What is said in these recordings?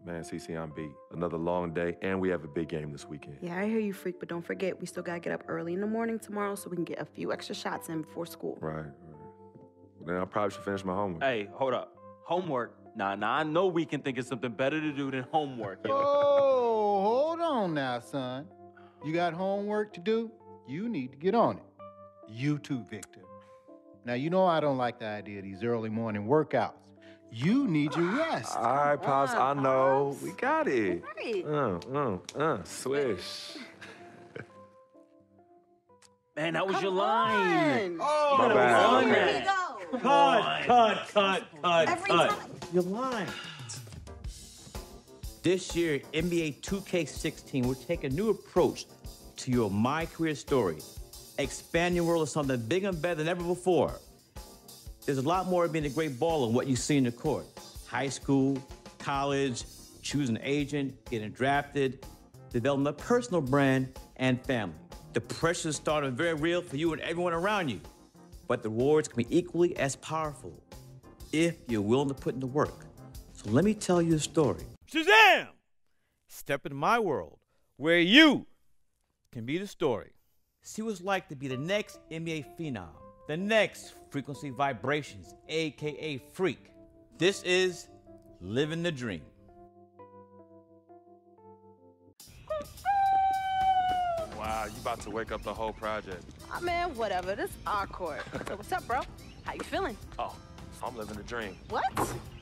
Man, CC, I'm beat. Another long day, and we have a big game this weekend. Yeah, I hear you, freak, but don't forget, we still gotta get up early in the morning tomorrow so we can get a few extra shots in before school. Right. Well, then I probably should finish my homework. Hey, hold up. Homework? Nah, I know we can think of something better to do than homework, yo. Oh, hold on now, son. You got homework to do? You need to get on it. You too, Victor. Now, you know I don't like the idea of these early morning workouts. You need your rest. All right, Pops, I know. Pops. We got it. Right. Swish. Man, that was Come your line. on. Oh, My bad. Here we go. Cut. Every time. Your line. This year, NBA 2K16, we're taking a new approach to your My Career story. Expand your world to something bigger and better than ever before. There's a lot more of being a great baller than what you see in the court. High school, college, choosing an agent, getting drafted, developing a personal brand, and family. The pressure is starting very real for you and everyone around you. But the rewards can be equally as powerful if you're willing to put in the work. So let me tell you a story. Shazam! Step into my world where you can be the story. See what it's like to be the next NBA phenom, the next frequency vibrations, AKA freak. This is Living the Dream. Wow, you about to wake up the whole project. Oh, man, whatever. This is our court. So what's up, bro? How you feeling? Oh, I'm living the dream. What?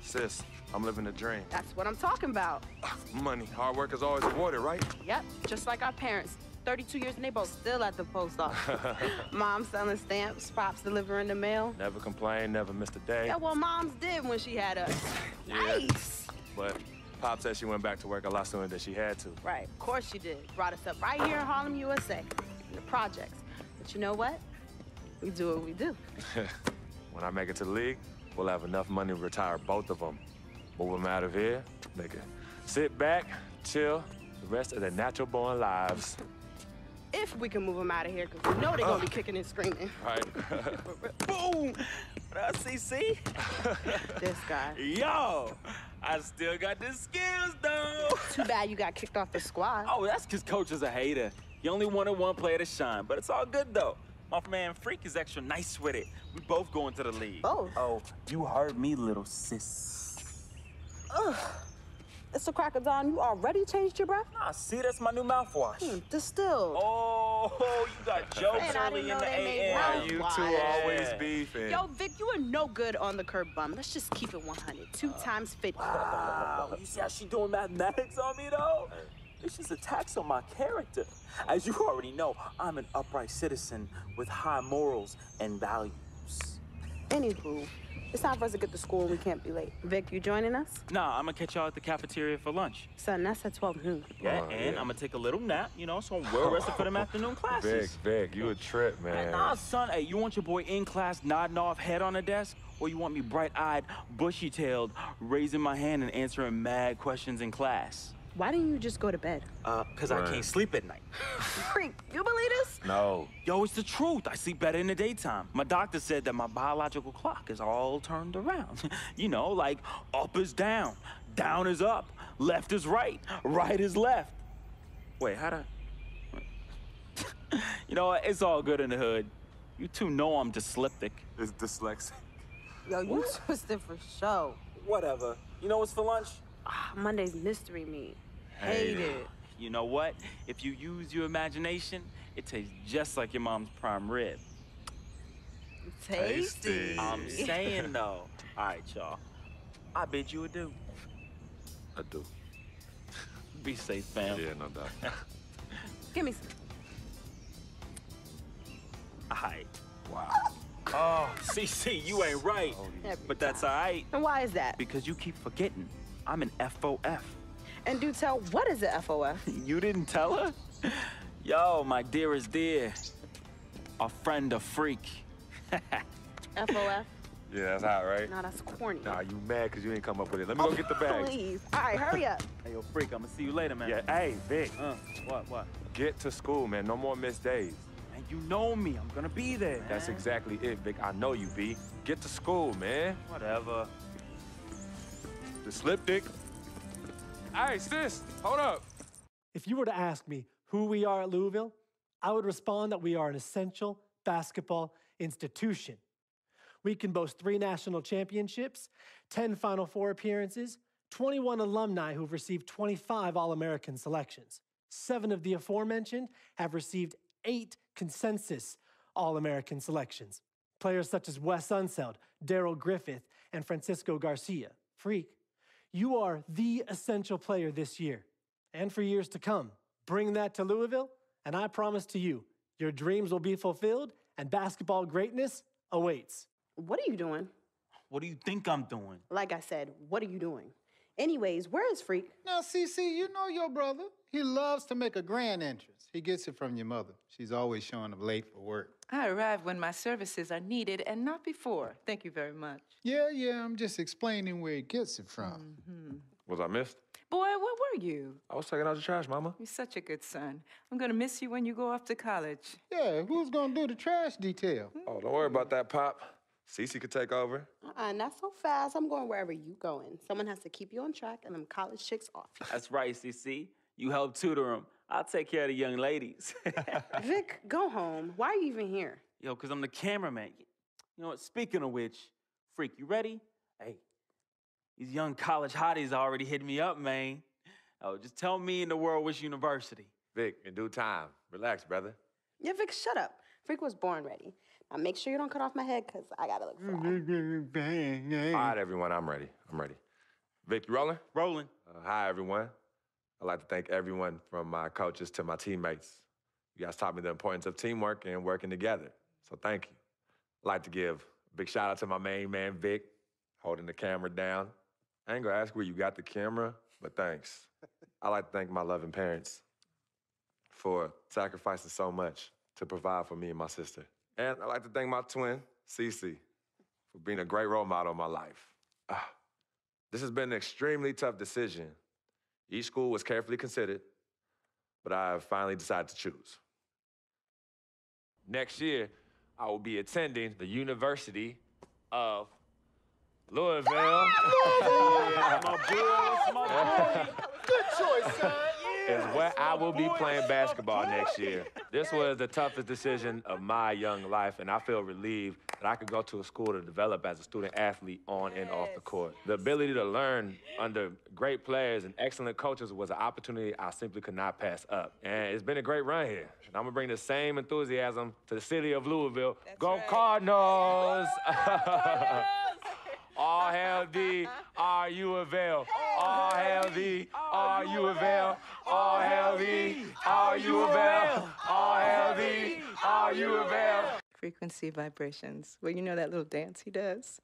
Sis, I'm living the dream. That's what I'm talking about. Money, hard work is always rewarded, right? Yep, just like our parents. 32 years and they both still at the post office. Mom selling stamps, Pops delivering the mail. Never complained, never missed a day. Yeah, well, Mom's did when she had us. Yeah. Nice. But Pop said she went back to work a lot sooner than she had to. Right, of course she did. Brought us up right here in Harlem, USA, in the projects. But you know what? We do what we do. When I make it to the league, we'll have enough money to retire both of them. Move them out of here, they can sit back, chill, the rest of their natural-born lives. If we can move them out of here, because we know they're going to be kicking and screaming. Right. Boom! What up, CC? This guy. Yo, I still got the skills, though. Too bad you got kicked off the squad. Oh, that's because Coach is a hater. You only wanted one player to shine, but it's all good, though. My man Freak is extra nice with it. We both going to the league. Both? Oh, you heard me, little sis. Ugh. It's a crack of dawn. You already changed your breath? Nah, see, that's my new mouthwash. Distilled. Oh, you got jokes Man, I early didn't in know the they made AM. mouthwash. You two Why? always beefing. Yo, Vic, you are no good on the curb bum. Let's just keep it 100. 2 times 50. Wow, you see how she doing mathematics on me, though? It's just a tax on my character. As you already know, I'm an upright citizen with high morals and values. Anywho, it's time for us to get to school and we can't be late. Vic, you joining us? Nah, I'm gonna catch y'all at the cafeteria for lunch. Son, that's at 12 noon. Yeah, Oh, and yeah. I'm gonna take a little nap, you know, so I'm well rested for them afternoon classes. Vic, you a trip, man. Nah, son, hey, you want your boy in class nodding off, head on the desk? Or you want me bright-eyed, bushy-tailed, raising my hand and answering mad questions in class? Why didn't you just go to bed? Because I can't sleep at night. Freak, you believe this? No. Yo, it's the truth. I sleep better in the daytime. My doctor said that my biological clock is all turned around. You know, like up is down, down is up, left is right, right is left. Wait, how'd I... You know what? It's all good in the hood. You two know I'm dyslexic. It's dyslexic. Yo, you twisted for show. Whatever. You know what's for lunch? Monday's mystery meat. Hate it. You know what? If you use your imagination, it tastes just like your mom's prime rib. Tasty. I'm saying, though. All right, y'all. I bid you adieu. I do. Be safe, fam. Yeah, no doubt. Give me some. All right. Wow. Oh, CC, you ain't right. But that's all right, And why is that? because you keep forgetting. I'm an FOF. And do tell, what is a FOF? You didn't tell her? Yo, my dearest dear. A friend, a freak. FOF? Yeah, that's hot, right? No, that's corny. Nah, you mad because you ain't come up with it. Let me go get the bags. Please. All right, hurry up. Hey, yo, freak, I'm gonna see you later, man. Yeah, hey, Vic, What? get to school, man. No more missed days. Man, you know me. I'm gonna be there, man. That's exactly it, Vic. I know you, B. Get to school, man. Whatever. The slip dick. Hey, sis, hold up. If you were to ask me who we are at Louisville, I would respond that we are an essential basketball institution. We can boast 3 national championships, 10 Final Four appearances, 21 alumni who've received 25 All-American selections. 7 of the aforementioned have received 8 consensus All-American selections. Players such as Wes Unseld, Darrell Griffith, and Francisco Garcia. Freak, you are the essential player this year and for years to come. Bring that to Louisville, and I promise to you, your dreams will be fulfilled and basketball greatness awaits. What are you doing? What do you think I'm doing? Like I said, what are you doing? Anyways, where is Freak? Now, CC, you know your brother. He loves to make a grand entrance. He gets it from your mother. She's always showing up late for work. I arrive when my services are needed and not before. Thank you very much. Yeah, I'm just explaining where he gets it from. Was I missed? Boy, where were you? I was taking out the trash, Mama. You're such a good son. I'm gonna miss you when you go off to college. Yeah, who's gonna do the trash detail? Oh, don't worry about that, Pop. Cece could take over. Not so fast. I'm going wherever you going. Someone has to keep you on track and them college chicks off. That's right, CC. You help tutor them. I'll take care of the young ladies. Vic, go home. Why are you even here? Yo, because I'm the cameraman. You know what? Speaking of which, Freak, you ready? Hey, these young college hotties already hit me up, man. Oh, just tell me in the world which university. Vic, in due time. Relax, brother. Yeah, Vic, shut up. Freak was born ready. Now make sure you don't cut off my head, because I gotta look fly. All right, everyone, I'm ready. Vic, you rolling? Rolling. Hi, everyone. I'd like to thank everyone from my coaches to my teammates. You guys taught me the importance of teamwork and working together, so thank you. I'd like to give a big shout out to my main man, Vic, holding the camera down. I ain't gonna ask where you got the camera, but thanks. I'd like to thank my loving parents for sacrificing so much to provide for me and my sister. And I'd like to thank my twin, Cece, for being a great role model in my life. This has been an extremely tough decision. Each school was carefully considered, but I have finally decided to choose. Next year, I will be attending the University of Louisville. Yeah, my boy, my boy. Good choice, son. Is where I will be playing basketball next year. This was the toughest decision of my young life, and I feel relieved that I could go to a school to develop as a student athlete on and off the court. The ability to learn under great players and excellent coaches was an opportunity I simply could not pass up. And it's been a great run here. And I'm gonna bring the same enthusiasm to the city of Louisville. Go right. Cardinals! All hail thee, are you avail? All hail thee, are you avail? All hail thee, are you avail? All hail thee, are you avail? Frequency vibrations. Well, you know that little dance he does?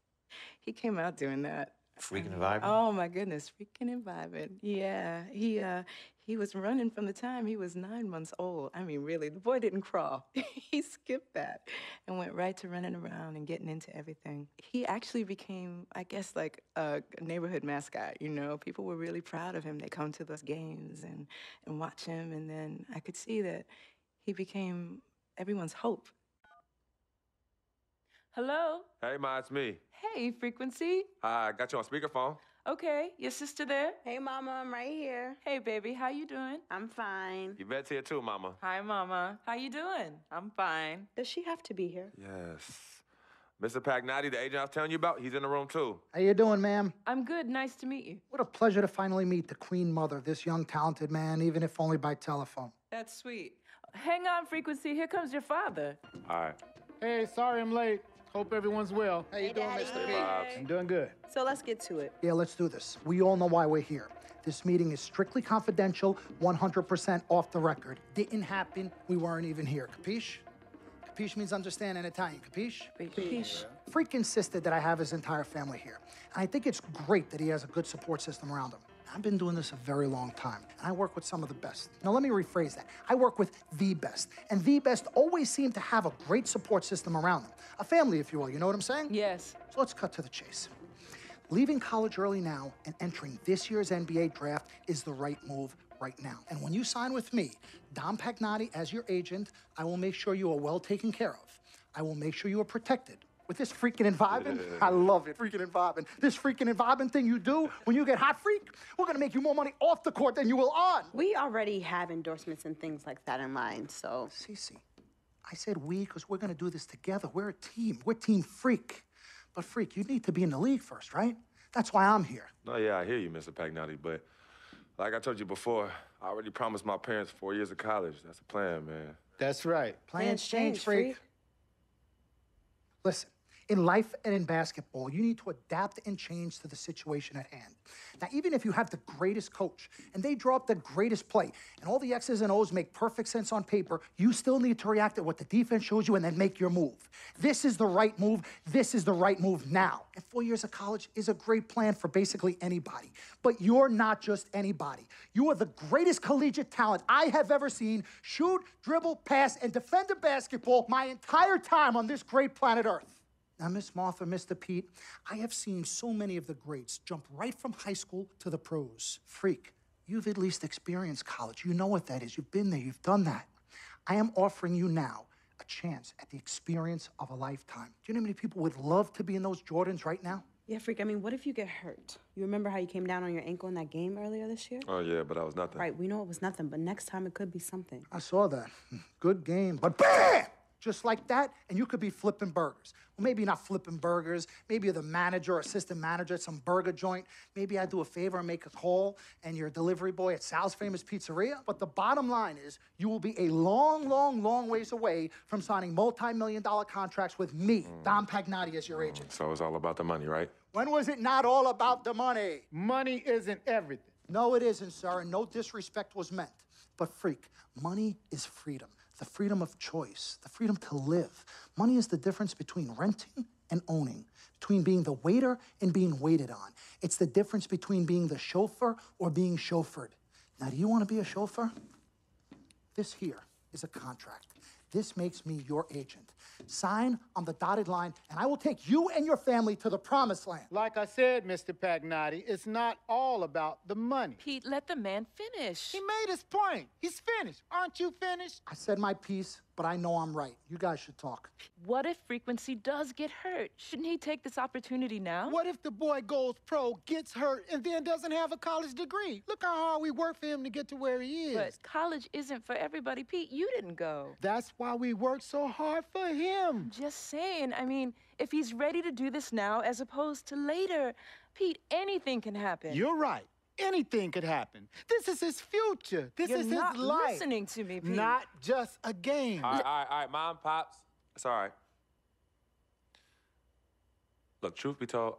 He came out doing that. Freaking and vibing? Oh, my goodness, freaking and vibing. Yeah, he was running from the time he was 9 months old. I mean, really, the boy didn't crawl. He skipped that and went right to running around and getting into everything. He actually became, I guess, like a neighborhood mascot, you know? People were really proud of him. They come to those games and watch him, and then I could see that he became everyone's hope. Hello? Hey, Ma, it's me. Hey, Frequency. Hi, I got you on speakerphone. Okay, your sister there? Hey, Mama, I'm right here. Hey, baby, how you doing? I'm fine. Yvette's here too, Mama. Hi, Mama. How you doing? I'm fine. Does she have to be here? Yes. Mr. Pagnotti, the agent I was telling you about, he's in the room too. How you doing, ma'am? I'm good. Nice to meet you. What a pleasure to finally meet the queen mother of this young, talented man, even if only by telephone. That's sweet. Hang on, Frequency. Here comes your father. All right. Hey, sorry I'm late. Hope everyone's well. How you doing, Daddy. Mr. Hey, P? Bobs. I'm doing good. So let's get to it. Yeah, let's do this. We all know why we're here. This meeting is strictly confidential, 100% off the record. Didn't happen. We weren't even here. Capiche? Capiche means understand in Italian. Capiche? Capiche. Freak insisted that I have his entire family here. And I think it's great that he has a good support system around him. I've been doing this a very long time, and I work with some of the best. Now, let me rephrase that. I work with the best, and the best always seem to have a great support system around them. A family, if you will, you know what I'm saying? Yes. So let's cut to the chase. Leaving college early now and entering this year's NBA draft is the right move right now. And when you sign with me, Dom Pagnotti, as your agent, I will make sure you are well taken care of. I will make sure you are protected. With this freaking environment, I love it, freaking environment. This freaking environment thing you do when you get hot, freak, we're gonna make you more money off the court than you will on. We already have endorsements and things like that in line, so. Cece, I said we because we're gonna do this together. We're a team. We're Team Freak. But Freak, you need to be in the league first, right? That's why I'm here. No, yeah, I hear you, Mr. Pagnotti, but like I told you before, I already promised my parents 4 years of college. That's the plan, man. That's right. Plans change, Freak. Listen, in life and in basketball, you need to adapt and change to the situation at hand. Now, even if you have the greatest coach and they draw up the greatest play and all the X's and O's make perfect sense on paper, you still need to react to what the defense shows you and then make your move. This is the right move. This is the right move now. And 4 years of college is a great plan for basically anybody. But you're not just anybody. You are the greatest collegiate talent I have ever seen shoot, dribble, pass, and defend a basketball my entire time on this great planet Earth. Now, Miss Martha, Mr. Pete, I have seen so many of the greats jump right from high school to the pros. Freak, you've at least experienced college. You know what that is. You've been there. You've done that. I am offering you now a chance at the experience of a lifetime. Do you know how many people would love to be in those Jordans right now? Yeah, Freak, I mean, what if you get hurt? You remember how you came down on your ankle in that game earlier this year? Oh, yeah, but that was nothing. Right, we know it was nothing, but next time it could be something. I saw that. Good game, but BAM! Just like that, and you could be flipping burgers. Well, maybe not flipping burgers. Maybe you're the manager or assistant manager at some burger joint. Maybe I do a favor and make a call, and you're a delivery boy at Sal's Famous Pizzeria. But the bottom line is, you will be a long, long, long ways away from signing multi-million-dollar contracts with me, Dom Pagnotti, as your agent. So it's all about the money, right? When was it not all about the money? Money isn't everything. No, it isn't, sir, and no disrespect was meant. But Freak, money is freedom. The freedom of choice, the freedom to live. Money is the difference between renting and owning, between being the waiter and being waited on. It's the difference between being the chauffeur or being chauffeured. Now, do you want to be a chauffeur? This here is a contract. This makes me your agent. Sign on the dotted line, and I will take you and your family to the promised land. Like I said, Mr. Pagnotti, it's not all about the money. Pete, let the man finish. He made his point. He's finished. Aren't you finished? I said my piece, but I know I'm right. You guys should talk. What if Frequency does get hurt? Shouldn't he take this opportunity now? What if the boy goes pro, gets hurt, and then doesn't have a college degree? Look how hard we work for him to get to where he is. But college isn't for everybody. Pete, you didn't go. That's why we work so hard for him. Just saying. I mean, if he's ready to do this now as opposed to later, Pete, anything can happen. You're right. Anything could happen. This is his future. This You're is not his life. listening to me, Pete. Not just a game. All right, Mom, Pops. It's all right. Look, truth be told,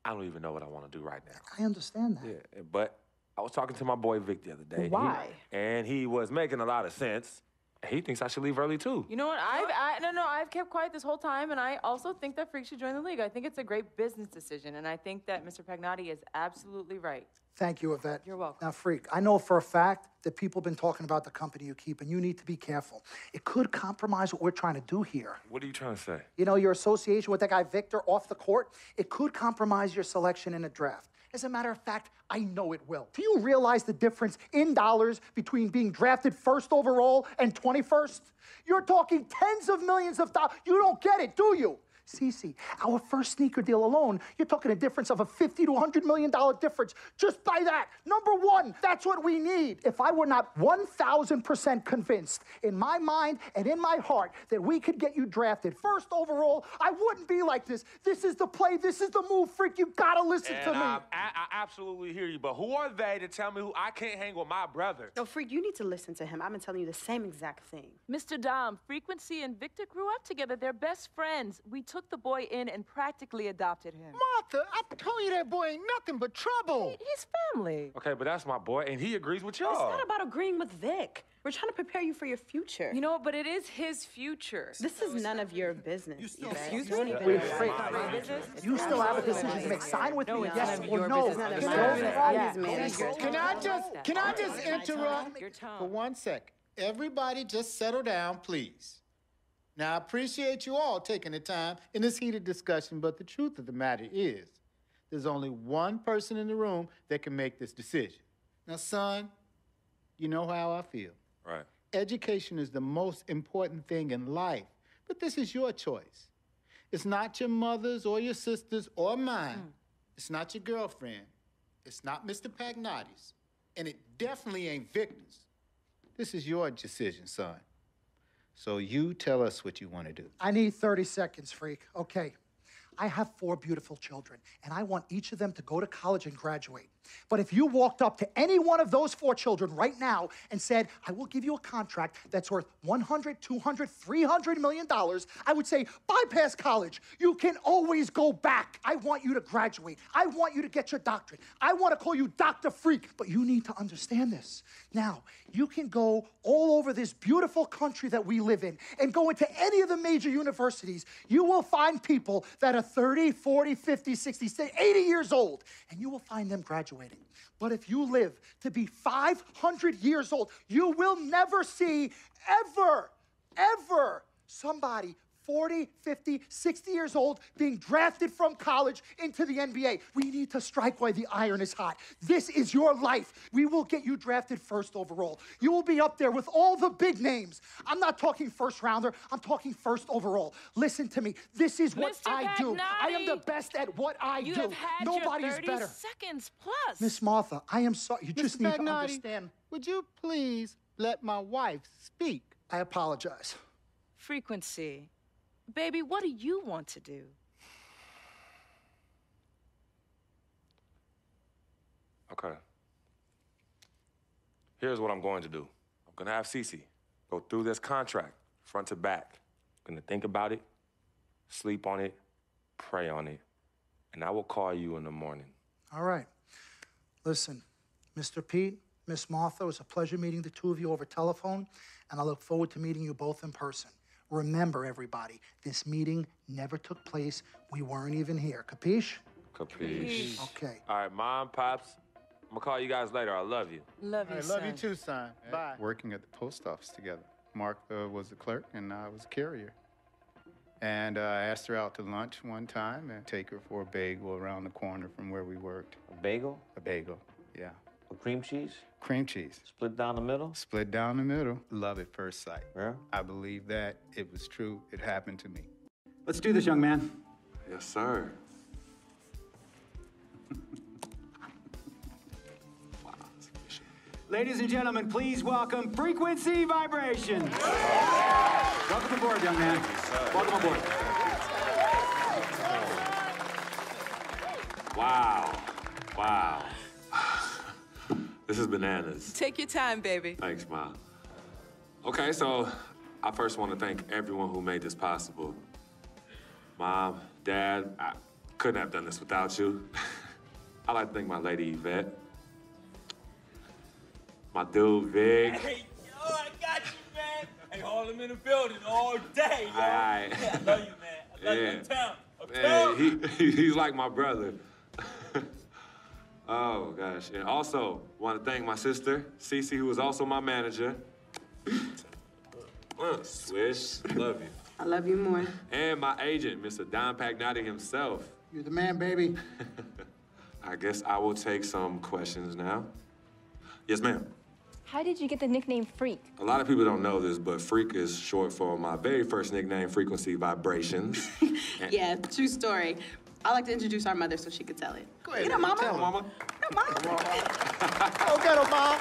I don't even know what I want to do right now. I understand that. Yeah, but I was talking to my boy Vic the other day. Why? And he was making a lot of sense. He thinks I should leave early, too. You know what? I've kept quiet this whole time, and I also think that Freak should join the league. I think it's a great business decision, and I think that Mr. Pagnotti is absolutely right. Thank you, Yvette. You're welcome. Now, Freak, I know for a fact that people have been talking about the company you keep, and you need to be careful. It could compromise what we're trying to do here. What are you trying to say? You know, your association with that guy Victor off the court, it could compromise your selection in a draft. As a matter of fact, I know it will. Do you realize the difference in dollars between being drafted first overall and 21st? You're talking tens of millions of dollars. You don't get it, do you? Cece, our first sneaker deal alone, you're talking a difference of a $50 to $100 million difference just by that. Number one, that's what we need. If I were not 1,000% convinced in my mind and in my heart that we could get you drafted first overall, I wouldn't be like this. This is the play. This is the move, Freak. You gotta listen to me. I absolutely hear you, but who are they to tell me who I can't hang with my brother? No, Freak, you need to listen to him. I've been telling you the same exact thing. Mr. Dom, Frequency and Victor grew up together. They're best friends. We took the boy in and practically adopted him. Martha, I told you that boy ain't nothing but trouble. He's family. Okay, but that's my boy, and he agrees with y'all. It's not about agreeing with Vic. We're trying to prepare you for your future. You know what? But it is his future. This is none of your business. Excuse me? Wait, Freak, you still have a decision to make. Sign with me, yes or no. Can I just interrupt for 1 second? Everybody just settle down, please. Now, I appreciate you all taking the time in this heated discussion, but the truth of the matter is, there's only one person in the room that can make this decision. Now, son, you know how I feel. Right. Education is the most important thing in life, but this is your choice. It's not your mother's or your sister's or mine. It's not your girlfriend. It's not Mr. Pagnotti's. And it definitely ain't Victor's. This is your decision, son. So you tell us what you want to do. I need 30 seconds, freak. Okay. I have 4 beautiful children, and I want each of them to go to college and graduate. But if you walked up to any one of those 4 children right now and said, I will give you a contract that's worth $100, $200, $300 million, I would say, bypass college. You can always go back. I want you to graduate. I want you to get your doctorate. I want to call you Dr. Freak, but you need to understand this. Now, you can go all over this beautiful country that we live in and go into any of the major universities. You will find people that are 30, 40, 50, 60, 80 years old, and you will find them graduating. But if you live to be 500 years old, you will never see ever somebody 40, 50, 60 years old being drafted from college into the NBA. We need to strike while the iron is hot. This is your life. We will get you drafted first overall. You will be up there with all the big names. I'm not talking first rounder. I'm talking first overall. Listen to me. This is what Mr. I do. I am the Pagnotti, best at what I you do. have had Nobody your is 30 better. seconds plus. Miss Martha, I am sorry. You just Mr. need to Pagnotti, understand. would you please let my wife speak? I apologize. Frequency. Baby, what do you want to do? Okay. Here's what I'm going to do. I'm gonna have Cece go through this contract, front to back. I'm gonna think about it, sleep on it, pray on it, and I will call you in the morning. All right. Listen, Mr. Pete, Miss Martha, it was a pleasure meeting the two of you over telephone, and I look forward to meeting you both in person. Remember, everybody, this meeting never took place. We weren't even here. Capiche? Capiche. Okay. All right, Mom, Pops, I'm gonna call you guys later. I love you. Love you, son. Love you too, son. Bye. Working at the post office together. Mark was the clerk, and I was a carrier. And I asked her out to lunch one time and take her for a bagel around the corner from where we worked. A bagel? A bagel, yeah. With cream cheese? Cream cheese. Split down the middle? Split down the middle. Love at first sight. Yeah? I believe that it was true. It happened to me. Let's do this, young man. Yes, sir. Ladies and gentlemen, please welcome Frequency Vibrations. Welcome aboard, young man. Welcome aboard. Wow. Wow. This is bananas. Take your time, baby. Thanks, Mom. Okay, so I first want to thank everyone who made this possible. Mom, Dad, I couldn't have done this without you. I'd like to thank my lady Yvette, my dude Vig. Hey, yo, I got you, man. Hey, hold him in the building all day, yo. Aye. Yeah, I love you, man. I love you in town. Man, he's like my brother. Oh, gosh. And also, want to thank my sister, Cece, who is also my manager. Swish, love you. I love you more. And my agent, Mr. Don Pagnotti himself. You're the man, baby. I guess I will take some questions now. Yes, ma'am. How did you get the nickname Freak? A lot of people don't know this, but Freak is short for my very first nickname, Frequency Vibrations. Yeah, true story. I like to introduce our mother so she could tell it. Go ahead. You know, Mama. Tell her, Mama. Go get her, Mom.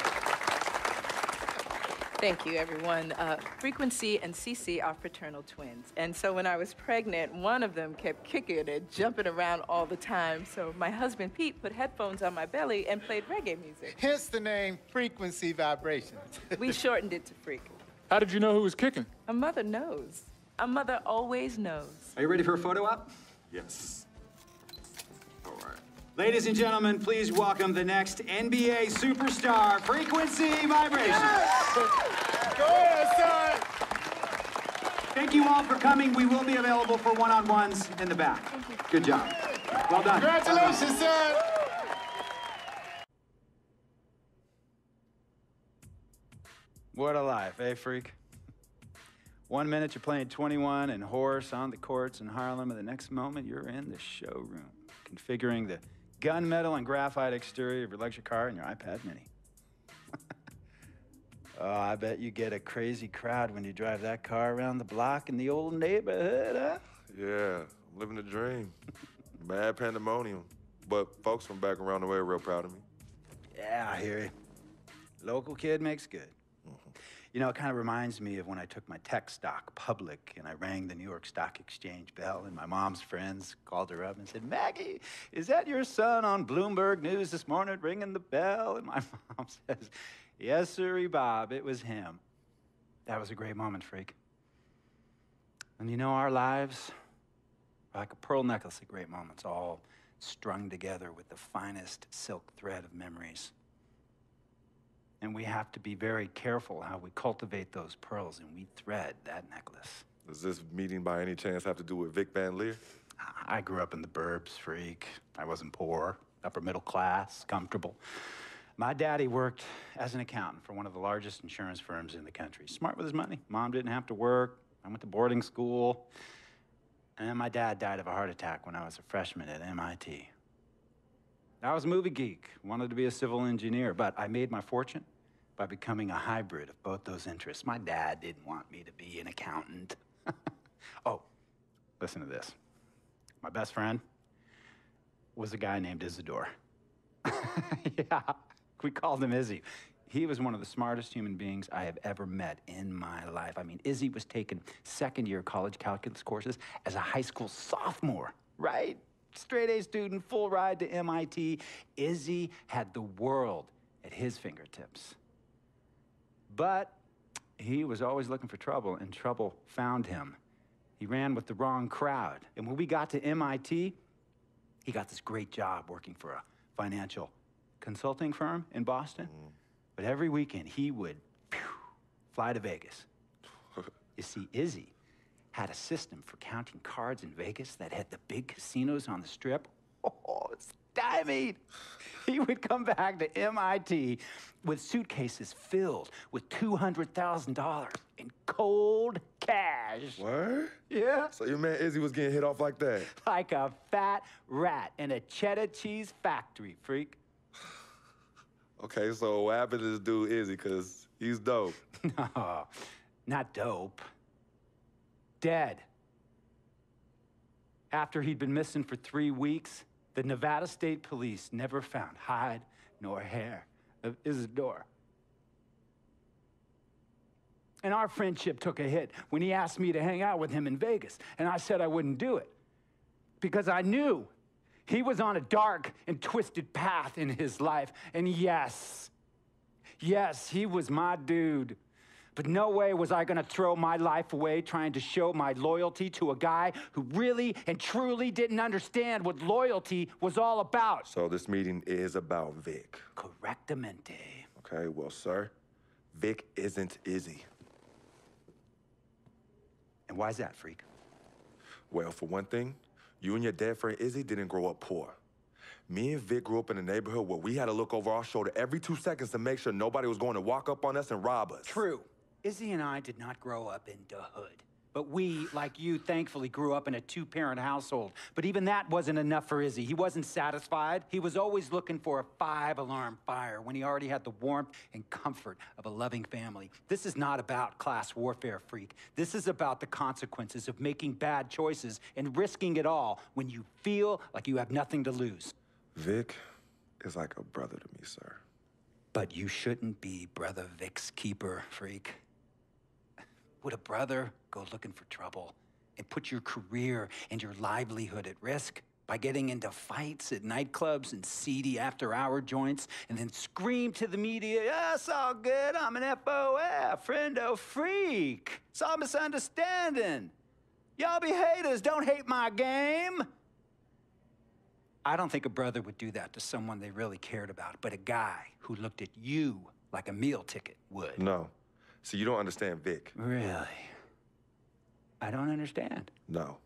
Thank you, everyone. Frequency and Cece are fraternal twins. And so when I was pregnant, one of them kept kicking and jumping around all the time. So my husband, Pete, put headphones on my belly and played reggae music. Hence the name Frequency Vibrations. We shortened it to Freak. How did you know who was kicking? A mother knows. A mother always knows. Are you ready for a photo op? Yes. All right. Ladies and gentlemen, please welcome the next NBA superstar, Frequency Vibrations. Go ahead, son. Thank you all for coming. We will be available for one-on-ones in the back. Good job. Well done. Congratulations, son. What a life, eh, Freak? 1 minute you're playing 21 and horse on the courts in Harlem, and the next moment you're in the showroom, configuring the gunmetal and graphite exterior of your luxury car and your iPad mini. Oh, I bet you get a crazy crowd when you drive that car around the block in the old neighborhood, huh? Yeah, I'm living the dream. Mad pandemonium. But folks from back around the way are real proud of me. Yeah, I hear you. Local kid makes good. You know, it kind of reminds me of when I took my tech stock public and I rang the New York Stock Exchange bell and my mom's friends called her up and said, Maggie, is that your son on Bloomberg News this morning ringing the bell? And my mom says, yes, sirree, Bob, it was him. That was a great moment, freak. And you know, our lives are like a pearl necklace of great moments, all strung together with the finest silk thread of memories. And we have to be very careful how we cultivate those pearls and we thread that necklace. Does this meeting by any chance have to do with Vic Van Leer? I grew up in the burbs, freak. I wasn't poor, upper middle class, comfortable. My daddy worked as an accountant for one of the largest insurance firms in the country. Smart with his money. Mom didn't have to work. I went to boarding school. And then my dad died of a heart attack when I was a freshman at MIT. I was a movie geek, wanted to be a civil engineer, but I made my fortune by becoming a hybrid of both those interests. My dad didn't want me to be an accountant. Oh, listen to this. My best friend was a guy named Isidore. Yeah, we called him Izzy. He was one of the smartest human beings I have ever met in my life. I mean, Izzy was taking second-year college calculus courses as a high school sophomore, right? Straight-A student, full ride to MIT. Izzy had the world at his fingertips. But he was always looking for trouble, and trouble found him. He ran with the wrong crowd. And when we got to MIT, he got this great job working for a financial consulting firm in Boston. But every weekend, he would fly to Vegas. You see, Izzy had a system for counting cards in Vegas that had the big casinos on the Strip. Oh, stymied. He would come back to MIT with suitcases filled with $200,000 in cold cash. What? Yeah. So your man Izzy was getting hit off like that? Like a fat rat in a cheddar cheese factory, freak. Okay, so what happened to this dude Izzy? Because he's dope. No, not dope. Dead. After he'd been missing for 3 weeks, the Nevada State Police never found hide nor hair of Isidore. And our friendship took a hit when he asked me to hang out with him in Vegas, and I said I wouldn't do it because I knew he was on a dark and twisted path in his life. And yes, he was my dude. But no way was I gonna throw my life away trying to show my loyalty to a guy who really and truly didn't understand what loyalty was all about. So this meeting is about Vic. Correctamente. Okay, well, sir, Vic isn't Izzy. And why's that, freak? Well, for one thing, you and your dead friend Izzy didn't grow up poor. Me and Vic grew up in a neighborhood where we had to look over our shoulder every 2 seconds to make sure nobody was going to walk up on us and rob us. True. Izzy and I did not grow up in the hood. But we, like you, thankfully grew up in a 2-parent household. But even that wasn't enough for Izzy. He wasn't satisfied. He was always looking for a 5-alarm fire when he already had the warmth and comfort of a loving family. This is not about class warfare, freak. This is about the consequences of making bad choices and risking it all when you feel like you have nothing to lose. Vic is like a brother to me, sir. But you shouldn't be Brother Vic's keeper, freak. Would a brother go looking for trouble and put your career and your livelihood at risk by getting into fights at nightclubs and seedy after-hour joints and then scream to the media, yeah, it's all good, I'm an FOF, friendo freak. It's all misunderstanding. Y'all be haters, don't hate my game. I don't think a brother would do that to someone they really cared about, but a guy who looked at you like a meal ticket would. No. See, you don't understand Vic. Really? I don't understand. No.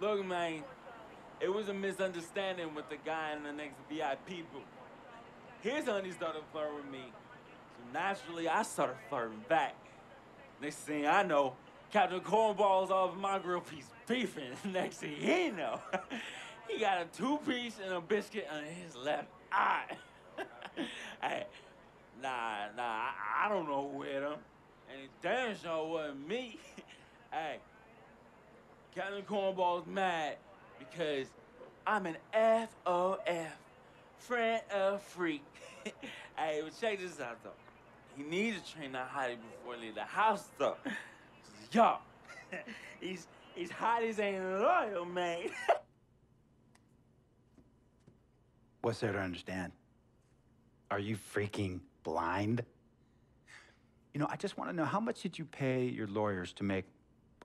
Look, man, it was a misunderstanding with the guy in the next VIP booth. His honey started flirting with me, so naturally I started flirting back. Next thing I know, Captain Cornball's off my grill piece beefing. Next thing he know, he got a 2-piece and a biscuit on his left eye. Hey, I don't know who hit him. And it damn sure wasn't me. Hey, Captain Cornball's mad because I'm an FOF, friend of freak. Hey, but check this out, though. He needs to train that hottie before he leave the house, though. Yo, he's hotties ain't loyal, man. What's there to understand? Are you freaking blind? You know, I just want to know, how much did you pay your lawyers to make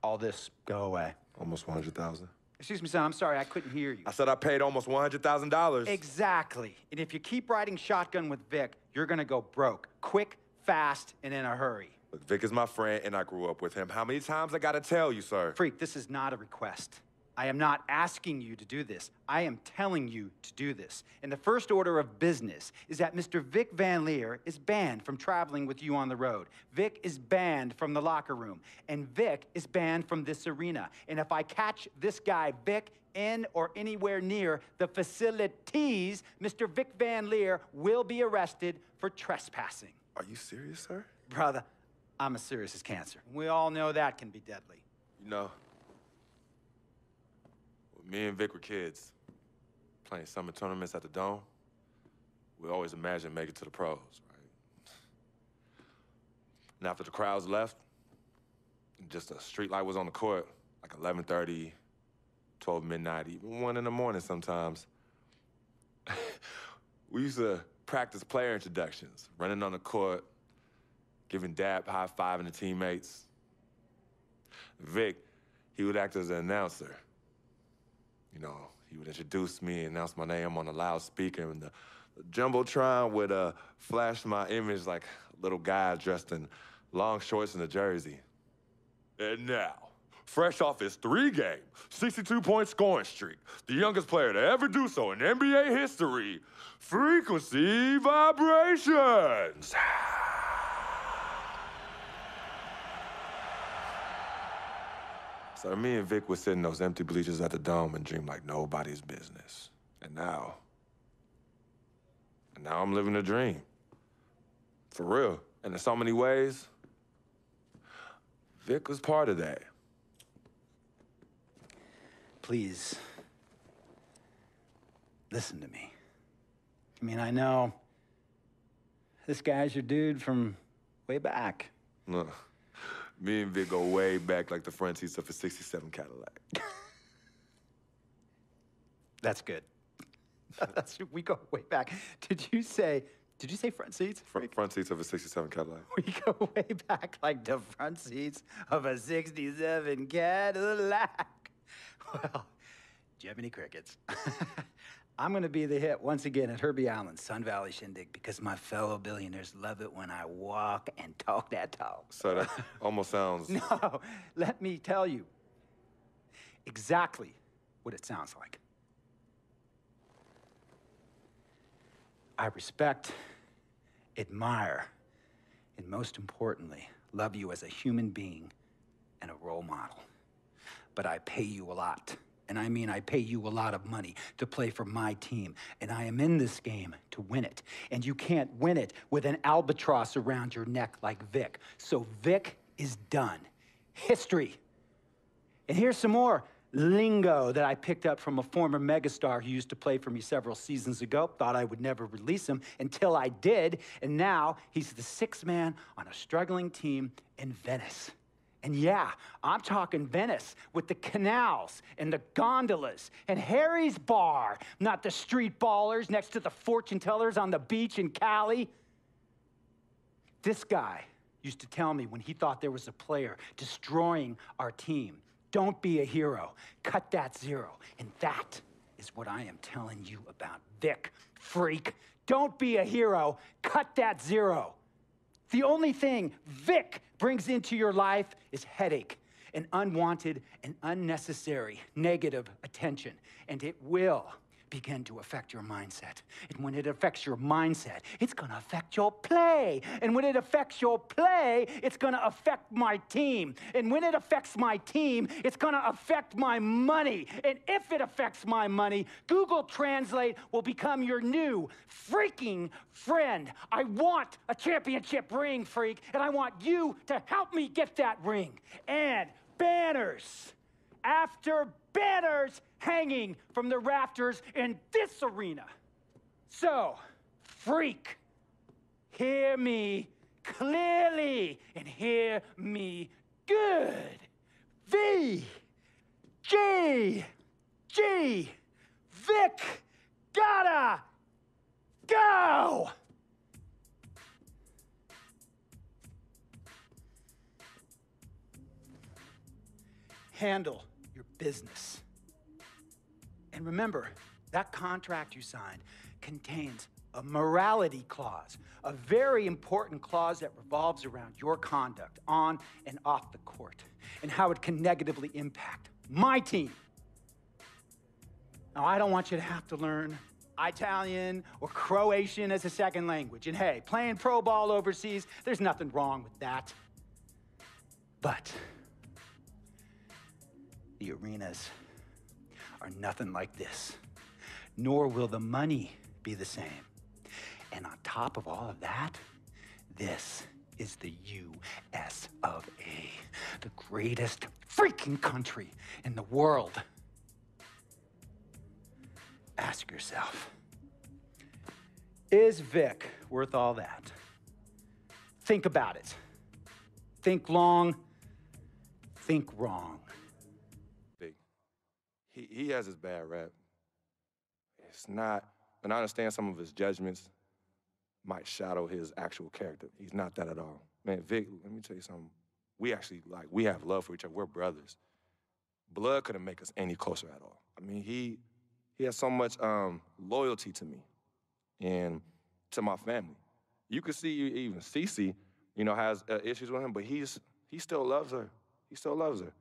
all this go away? Almost $100,000. Excuse me, son, I'm sorry, I couldn't hear you. I said I paid almost $100,000. Exactly. And if you keep riding shotgun with Vic, you're gonna go broke. Quick, fast, and in a hurry. Look, Vic is my friend, and I grew up with him. How many times I gotta tell you, sir? Freak, this is not a request. I am not asking you to do this. I am telling you to do this. And the first order of business is that Mr. Vic Van Leer is banned from traveling with you on the road. Vic is banned from the locker room. And Vic is banned from this arena. And if I catch this guy, Vic, in or anywhere near the facilities, Mr. Vic Van Leer will be arrested for trespassing. Are you serious, sir? Brother, I'm as serious as cancer. We all know that can be deadly. You know, when me and Vic were kids, playing summer tournaments at the Dome, we always imagined making it to the pros, right? And after the crowds left, just a street light was on the court, like 11:30, 12 midnight, even 1 in the morning sometimes. We used to practice player introductions, running on the court, giving dab, high-fiving the teammates. Vic, he would act as an announcer. You know, he would introduce me, announce my name on the loudspeaker, and the Jumbotron would flash my image like a little guy dressed in long shorts and a jersey. And now, fresh off his 3-game, 62-point scoring streak, the youngest player to ever do so in NBA history, Frequency Vibrations. So me and Vic would sit in those empty bleachers at the Dome and dream like nobody's business. And now I'm living a dream. For real. And in so many ways, Vic was part of that. Please, listen to me. I mean, I know this guy's your dude from way back. Look, me and Vic go way back like the front seats of a '67 Cadillac. That's good. We go way back. Did you say front seats? Front seats of a '67 Cadillac. We go way back like the front seats of a '67 Cadillac. Well, Jiminy Crickets. I'm gonna be the hit once again at Herbie Allen's Sun Valley Shindig because my fellow billionaires love it when I walk and talk that talk. So that almost sounds... No, let me tell you exactly what it sounds like. I respect, admire, and most importantly, love you as a human being and a role model. But I pay you a lot. And I mean, I pay you a lot of money to play for my team. And I am in this game to win it. And you can't win it with an albatross around your neck like Vic. So Vic is done. History. And here's some more lingo that I picked up from a former megastar who used to play for me several seasons ago. Thought I would never release him until I did. And now he's the 6th man on a struggling team in Venice. And yeah, I'm talking Venice with the canals and the gondolas and Harry's Bar, not the street ballers next to the fortune tellers on the beach in Cali. This guy used to tell me when he thought there was a player destroying our team, don't be a hero, cut that zero. And that is what I am telling you about Vic, freak. Don't be a hero, cut that zero. The only thing Vic brings into your life is headache and unwanted and unnecessary negative attention. And it will begin to affect your mindset. And when it affects your mindset, it's gonna affect your play. And when it affects your play, it's gonna affect my team. And when it affects my team, it's gonna affect my money. And if it affects my money, Google Translate will become your new freaking friend. I want a championship ring, freak, and I want you to help me get that ring. And banners after banners hanging from the rafters in this arena. So, freak, hear me clearly and hear me good. V, G, G, Vic, gotta go! Handle your business. And remember, that contract you signed contains a morality clause, a very important clause that revolves around your conduct on and off the court, and how it can negatively impact my team. Now, I don't want you to have to learn Italian or Croatian as a second language. And hey, playing pro ball overseas, there's nothing wrong with that. But the arenas are nothing like this, nor will the money be the same. And on top of all of that, this is the US of A, the greatest freaking country in the world. Ask yourself, is Vic worth all that? Think about it. Think long, think wrong. He has his bad rap. It's not, and I understand some of his judgments might shadow his actual character. He's not that at all. Man, Vic, let me tell you something. We actually, we have love for each other. We're brothers. Blood couldn't make us any closer at all. I mean, he has so much loyalty to me and to my family. You can see even Cece, has issues with him, but he still loves her. He still loves her.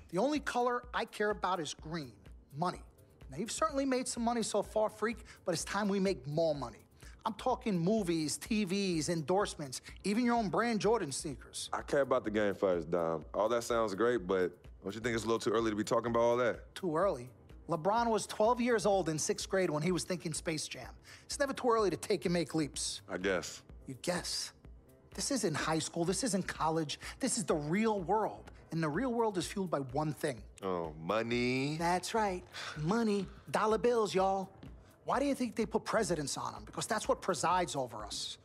The only color I care about is green, money. Now, you've certainly made some money so far, freak, but it's time we make more money. I'm talking movies, TVs, endorsements, even your own brand Jordan sneakers. I care about the game first, Dom. All that sounds great, but don't you think it's a little too early to be talking about all that? Too early? LeBron was 12 years old in 6th grade when he was thinking Space Jam. It's never too early to take and make leaps. I guess. You guess? This isn't high school. This isn't college. This is the real world. And the real world is fueled by one thing. Oh, money. That's right. Money. Dollar bills, y'all. Why do you think they put presidents on them? Because that's what presides over us.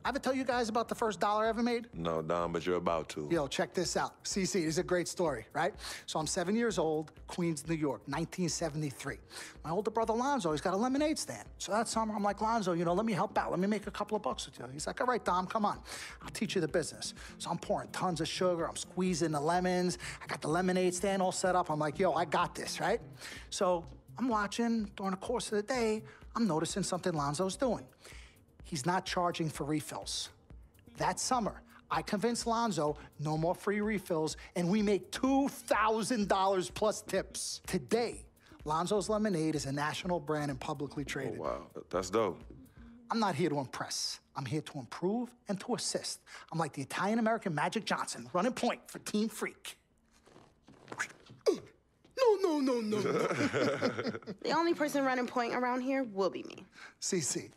I ever tell you guys about the first dollar I ever made? No, Dom, but you're about to. Yo, check this out. CC, this is a great story, right? So I'm 7 years old, Queens, New York, 1973. My older brother, Lonzo, he's got a lemonade stand. So that summer, I'm like, Lonzo, let me help out. Let me make a couple of bucks with you. He's like, all right, Dom, come on. I'll teach you the business. So I'm pouring tons of sugar. I'm squeezing the lemons. I got the lemonade stand all set up. I'm like, yo, I got this, right? So I'm watching during the course of the day. I'm noticing something Lonzo's doing. He's not charging for refills. That summer, I convinced Lonzo no more free refills, and we make $2,000 plus tips. Today, Lonzo's Lemonade is a national brand and publicly traded. Oh, wow, that's dope. I'm not here to impress. I'm here to improve and to assist. I'm like the Italian-American Magic Johnson, running point for Team Freak. No. The only person running point around here will be me. CC,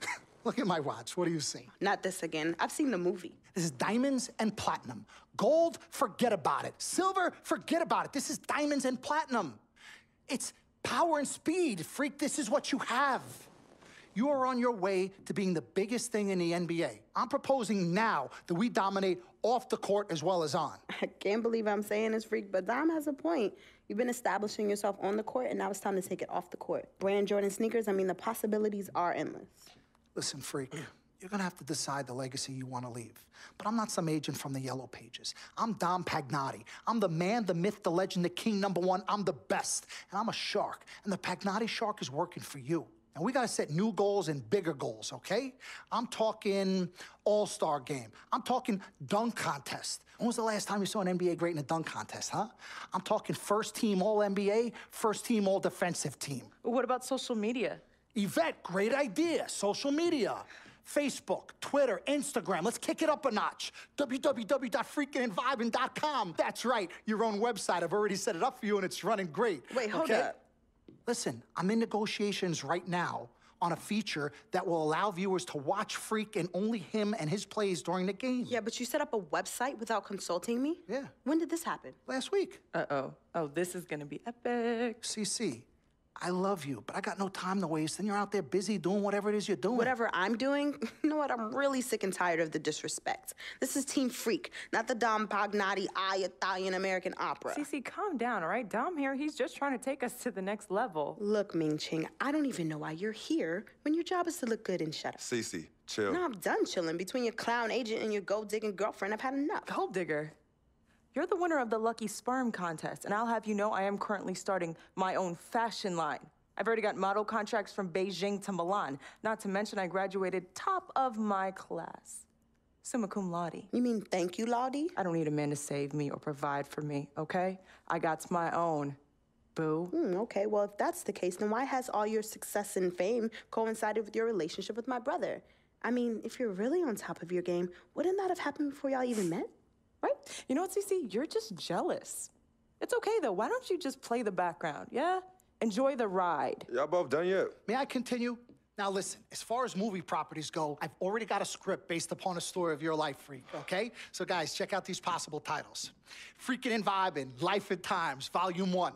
look at my watch. What do you see? Not this again. I've seen the movie. This is diamonds and platinum. Gold, forget about it. Silver, forget about it. This is diamonds and platinum. It's power and speed. Freak, this is what you have. You are on your way to being the biggest thing in the NBA. I'm proposing now that we dominate off the court as well as on. I can't believe I'm saying this, Freak, but Dom has a point. You've been establishing yourself on the court, and now it's time to take it off the court. Brand Jordan sneakers, the possibilities are endless. Listen, Freak, you're gonna have to decide the legacy you wanna leave. But I'm not some agent from the Yellow Pages. I'm Dom Pagnotti. I'm the man, the myth, the legend, the king, #1. I'm the best, and I'm a shark. And the Pagnotti shark is working for you. And we gotta set new goals and bigger goals, okay? I'm talking all-star game. I'm talking dunk contest. When was the last time you saw an NBA great in a dunk contest, huh? I'm talking first team All-NBA, first team All-Defensive team. What about social media? Yvette, great idea. Social media. Facebook, Twitter, Instagram. Let's kick it up a notch. www.freakinandvibin.com. That's right, your own website. I've already set it up for you and it's running great. Wait, hold up. Listen, I'm in negotiations right now on a feature that will allow viewers to watch Freak and only him and his plays during the game. Yeah, but you set up a website without consulting me? Yeah. When did this happen? Last week. Uh-oh. Oh, this is gonna be epic. CC, I love you, but I got no time to waste, and you're out there busy doing whatever it is you're doing. Whatever I'm doing, you know what? I'm really sick and tired of the disrespect. This is Team Freak, not the Dom Pagnotti Italian-American opera. Cece, calm down, all right? Dom here, he's just trying to take us to the next level. Look, Ming Ching, I don't even know why you're here when your job is to look good and shut up. Cece, chill. No, I'm done chilling. Between your clown agent and your gold-digging girlfriend, I've had enough. Gold digger. You're the winner of the Lucky Sperm contest, and I'll have you know I am currently starting my own fashion line. I've already got model contracts from Beijing to Milan. Not to mention I graduated top of my class. Summa cum laude. You mean thank you, Laude? I don't need a man to save me or provide for me, okay? I got my own, boo. Okay, well, if that's the case, then why has all your success and fame coincided with your relationship with my brother? I mean, if you're really on top of your game, wouldn't that have happened before y'all even met? Right? You know what, Cece? You're just jealous. It's okay, though. Why don't you just play the background, yeah? Enjoy the ride. Y'all both done yet? May I continue? Now listen, as far as movie properties go, I've already got a script based upon a story of your life, Freak, okay? So guys, check out these possible titles. Freakin' and Vibin', Life and Times, Volume 1.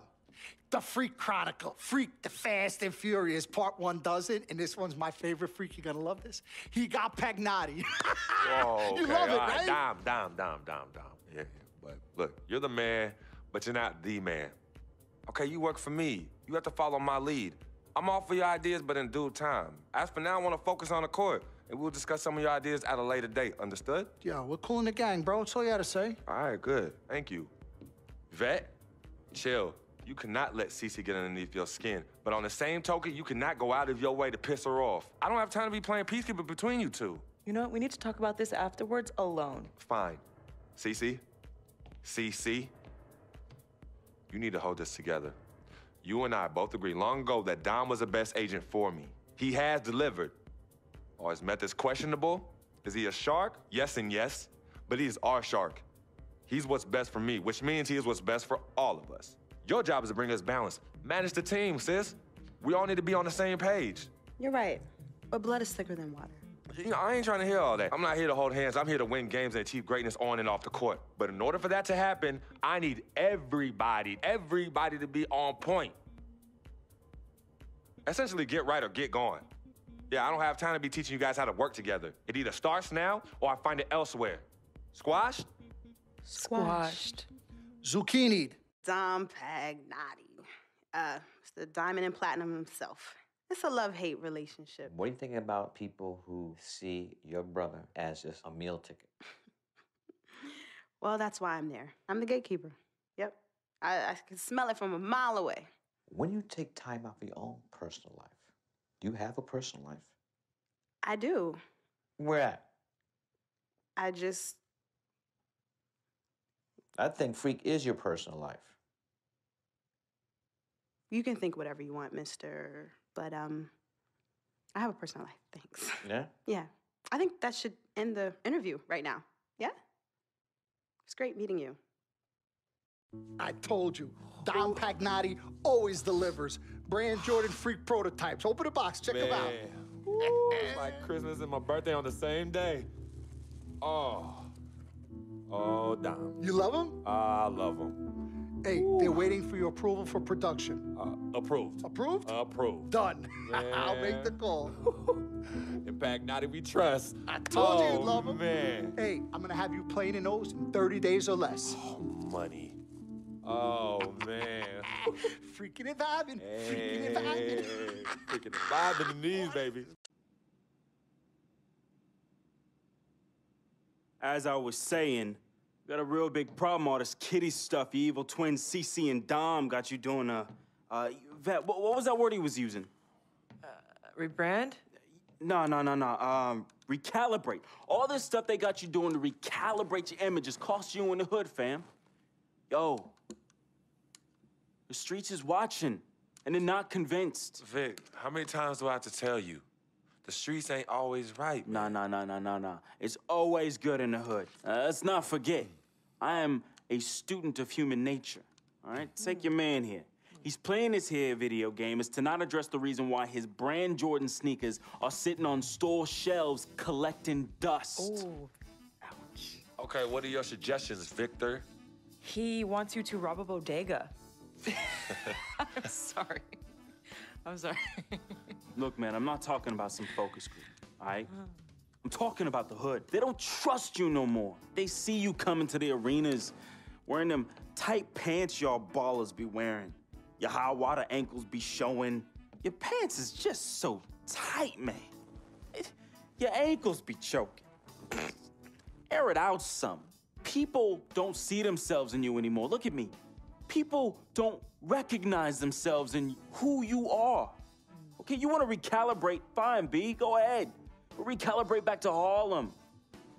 The Freak Chronicle, Freak the Fast and Furious, Part 1 does it, and this one's my favorite, Freak, you're gonna love this. He got Pagnotti. Whoa, You okay, love it, all right? Dom. Yeah, but look, you're the man, but you're not the man. Okay, you work for me. You have to follow my lead. I'm all for your ideas, but in due time. As for now, I want to focus on the court, and we'll discuss some of your ideas at a later date. Understood? Yeah, we're cool in the gang, bro. That's all you had to say. All right, good. Thank you. Vet, chill. You cannot let Cece get underneath your skin. But on the same token, you cannot go out of your way to piss her off. I don't have time to be playing peacekeeper between you two. You know what? We need to talk about this afterwards alone. Fine. Cece, you need to hold this together. You and I both agreed long ago that Dom was the best agent for me. He has delivered. Are his methods questionable? Is he a shark? Yes and yes, but he is our shark. He's what's best for me, which means he is what's best for all of us. Your job is to bring us balance. Manage the team, sis. We all need to be on the same page. You're right, but blood is thicker than water. You know, I ain't trying to hear all that. I'm not here to hold hands. I'm here to win games and achieve greatness on and off the court. But in order for that to happen, I need everybody to be on point. Essentially, get right or get gone. Yeah, I don't have time to be teaching you guys how to work together. It either starts now or I find it elsewhere. Squashed? Squashed. Zucchini'd. Dom Pagnotti. It's the diamond and platinum himself. It's a love-hate relationship. What do you think about people who see your brother as just a meal ticket? Well, that's why I'm there. I'm the gatekeeper. Yep. I can smell it from a mile away. When you take time out for your own personal life, do you have a personal life? I do. Where at? I think Freak is your personal life. You can think whatever you want, mister. But, I have a personal life, thanks. Yeah? Yeah. I think that should end the interview right now. Yeah? It's great meeting you. I told you, Dom Pagnotti always delivers. Brand Jordan Freak prototypes. Open the box, check them out. Woo, it's like Christmas and my birthday on the same day. Oh, Dom. You love them? I love them. Hey, they're waiting for your approval for production. Approved. Approved? Approved. Done. I'll make the call. In Pagnotti we trust. I told you you'd love them. Man. Hey, I'm gonna have you playing in those in 30 days or less. Oh, money. Oh, man. Freaking and vibing. Freaking and vibing. Freaking and vibing in these, baby. As I was saying, got a real big problem, all this kitty stuff. Your evil twins, Cece and Dom, got you doing Vet, what was that word he was using? Rebrand? No. Recalibrate. All this stuff they got you doing to recalibrate your images costs you in the hood, fam. Yo, the streets is watching. and they're not convinced. Vic, how many times do I have to tell you? The streets ain't always right, man. Nah. It's always good in the hood. Let's not forget, I am a student of human nature, all right? Take your man here. He's playing this here video game is to not address the reason why his brand Jordan sneakers are sitting on store shelves collecting dust. Oh, Okay, what are your suggestions, Victor? he wants you to rob a bodega. I'm sorry. I'm sorry. Look, man, I'm not talking about some focus group, all right? I'm talking about the hood. They don't trust you no more. They see you coming to the arenas wearing them tight pants y'all ballers be wearing. Your high water ankles be showing. Your pants is just so tight, man. Your ankles be choking. Air it out some. People don't see themselves in you anymore. Look at me. People don't recognize themselves in who you are. Okay, you want to recalibrate? Fine, B, go ahead. But recalibrate back to Harlem.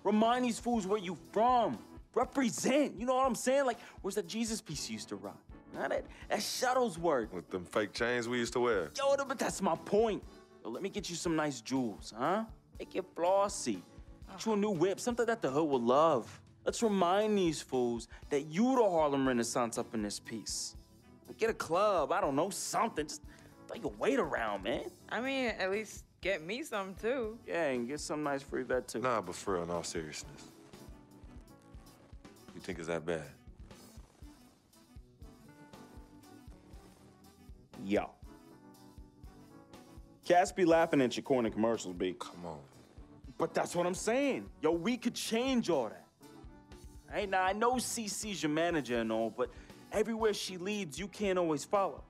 Remind these fools where you from. Represent, you know what I'm saying? Like, where's that Jesus piece you used to rock? Nah, that Shuttlesworth. With them fake chains we used to wear. Yo, but that's my point. Yo, let me get you some nice jewels, huh? Make it flossy. Get you a new whip, something that the hood will love. Let's remind these fools that you the Harlem Renaissance up in this piece. Get a club, I don't know, something. Just throw your weight around, man. I mean, at least get me some, too. Yeah, and get some nice free vet, too. Nah, but for real, in all seriousness. You think it's that bad? Yo. Cats be laughing at your corny commercials, B. Come on. But that's what I'm saying. Yo, we could change all that. Right? Now, I know CC's your manager and all, but everywhere she leads, you can't always follow.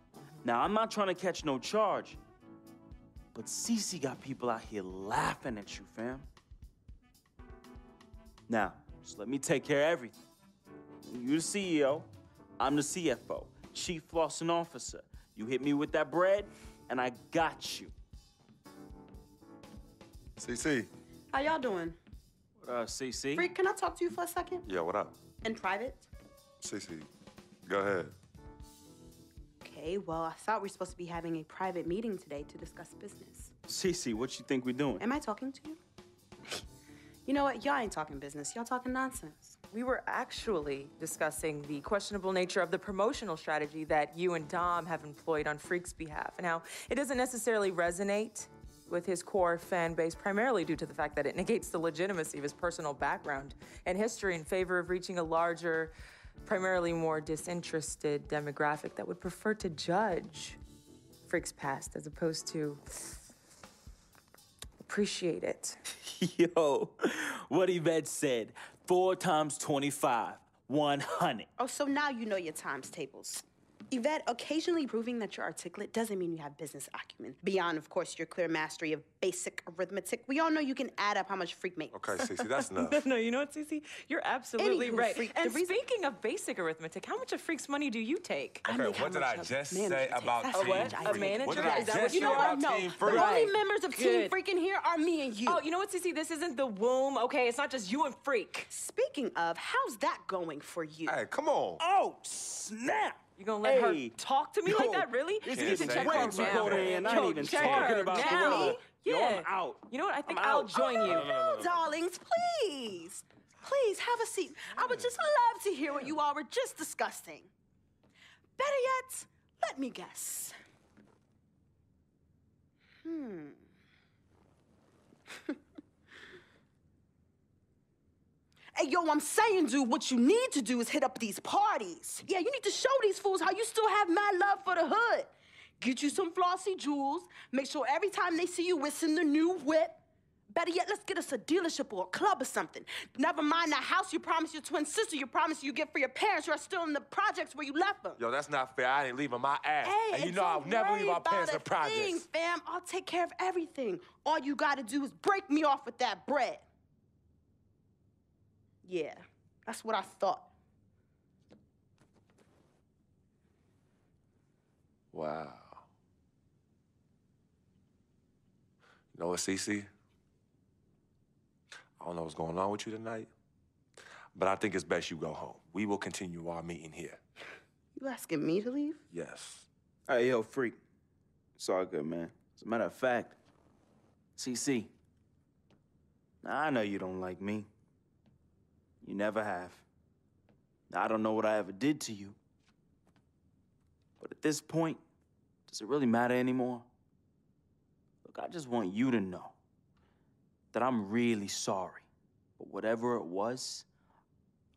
Now, I'm not trying to catch no charge, but CC got people out here laughing at you, fam. Now, just let me take care of everything. You the CEO, I'm the CFO, Chief Flossing Officer. You hit me with that bread, and I got you. CC. How y'all doing? What CC? Freak, can I talk to you for a second? Yeah, what up? In private? CC, go ahead. Okay, well, I thought we were supposed to be having a private meeting today to discuss business. CC, what you think we're doing? Am I talking to you? You know what? Y'all ain't talking business. Y'all talking nonsense. We were actually discussing the questionable nature of the promotional strategy that you and Dom have employed on Freak's behalf. Now, it doesn't necessarily resonate with his core fan base, primarily due to the fact that it negates the legitimacy of his personal background and history in favor of reaching a larger, primarily more disinterested demographic that would prefer to judge Freak's past as opposed to appreciate it. Yo, what Yvette said, 4 times 25, 100. Oh, so now you know your times tables. Yvette, occasionally proving that you're articulate doesn't mean you have business acumen. Beyond, of course, your clear mastery of basic arithmetic, we all know you can add up how much Freak makes. Okay, Cece, that's enough. No, you know what, Cece? You're absolutely Anywho, right. Freak, And the reason- speaking of basic arithmetic, how much of Freak's money do you take? Okay, what did I just say about That's Team what Freak? A manager? What did I Is that just what say you know about what? No. Team The Freak? only members of Team Good. Freak in here are me and you. Oh, you know what, Cece? This isn't the womb, okay? It's not just you and Freak. Speaking of, how's that going for you? Hey, come on. Oh, snap. You gonna let her Hey. talk to me like that, really? This You need to is check way her too now. cold in. I Yo, ain't even check talking her about now. Gorilla. Yo, Yeah. I'm out. You know what? I think I'm I'll out. join you. No, darlings, please. Please, have a seat. I would just love to hear what you all were just discussing. Better yet, let me guess. Hey, yo, I'm saying, dude, what you need to do is hit up these parties. Yeah, you need to show these fools how you still have mad love for the hood. Get you some flossy jewels. Make sure every time they see you, it's in the new whip. Better yet, let's get us a dealership or a club or something. Never mind that house you promised your twin sister you promised you get for your parents who are still in the projects where you left them. Yo, that's not fair. I ain't leaving my ass. Hey, and you and know I'll don't never worry leave our about parents a in projects. thing, fam. I'll take care of everything. All you gotta do is break me off with that bread. Yeah, that's what I thought. Wow. You know what, Cece? I don't know what's going on with you tonight, but I think it's best you go home. We will continue our meeting here. You asking me to leave? Yes. Hey, yo, Freak. It's all good, man. As a matter of fact, CC, I know you don't like me. You never have. I don't know what I ever did to you. But at this point, does it really matter anymore? Look, I just want you to know that I'm really sorry. But whatever it was,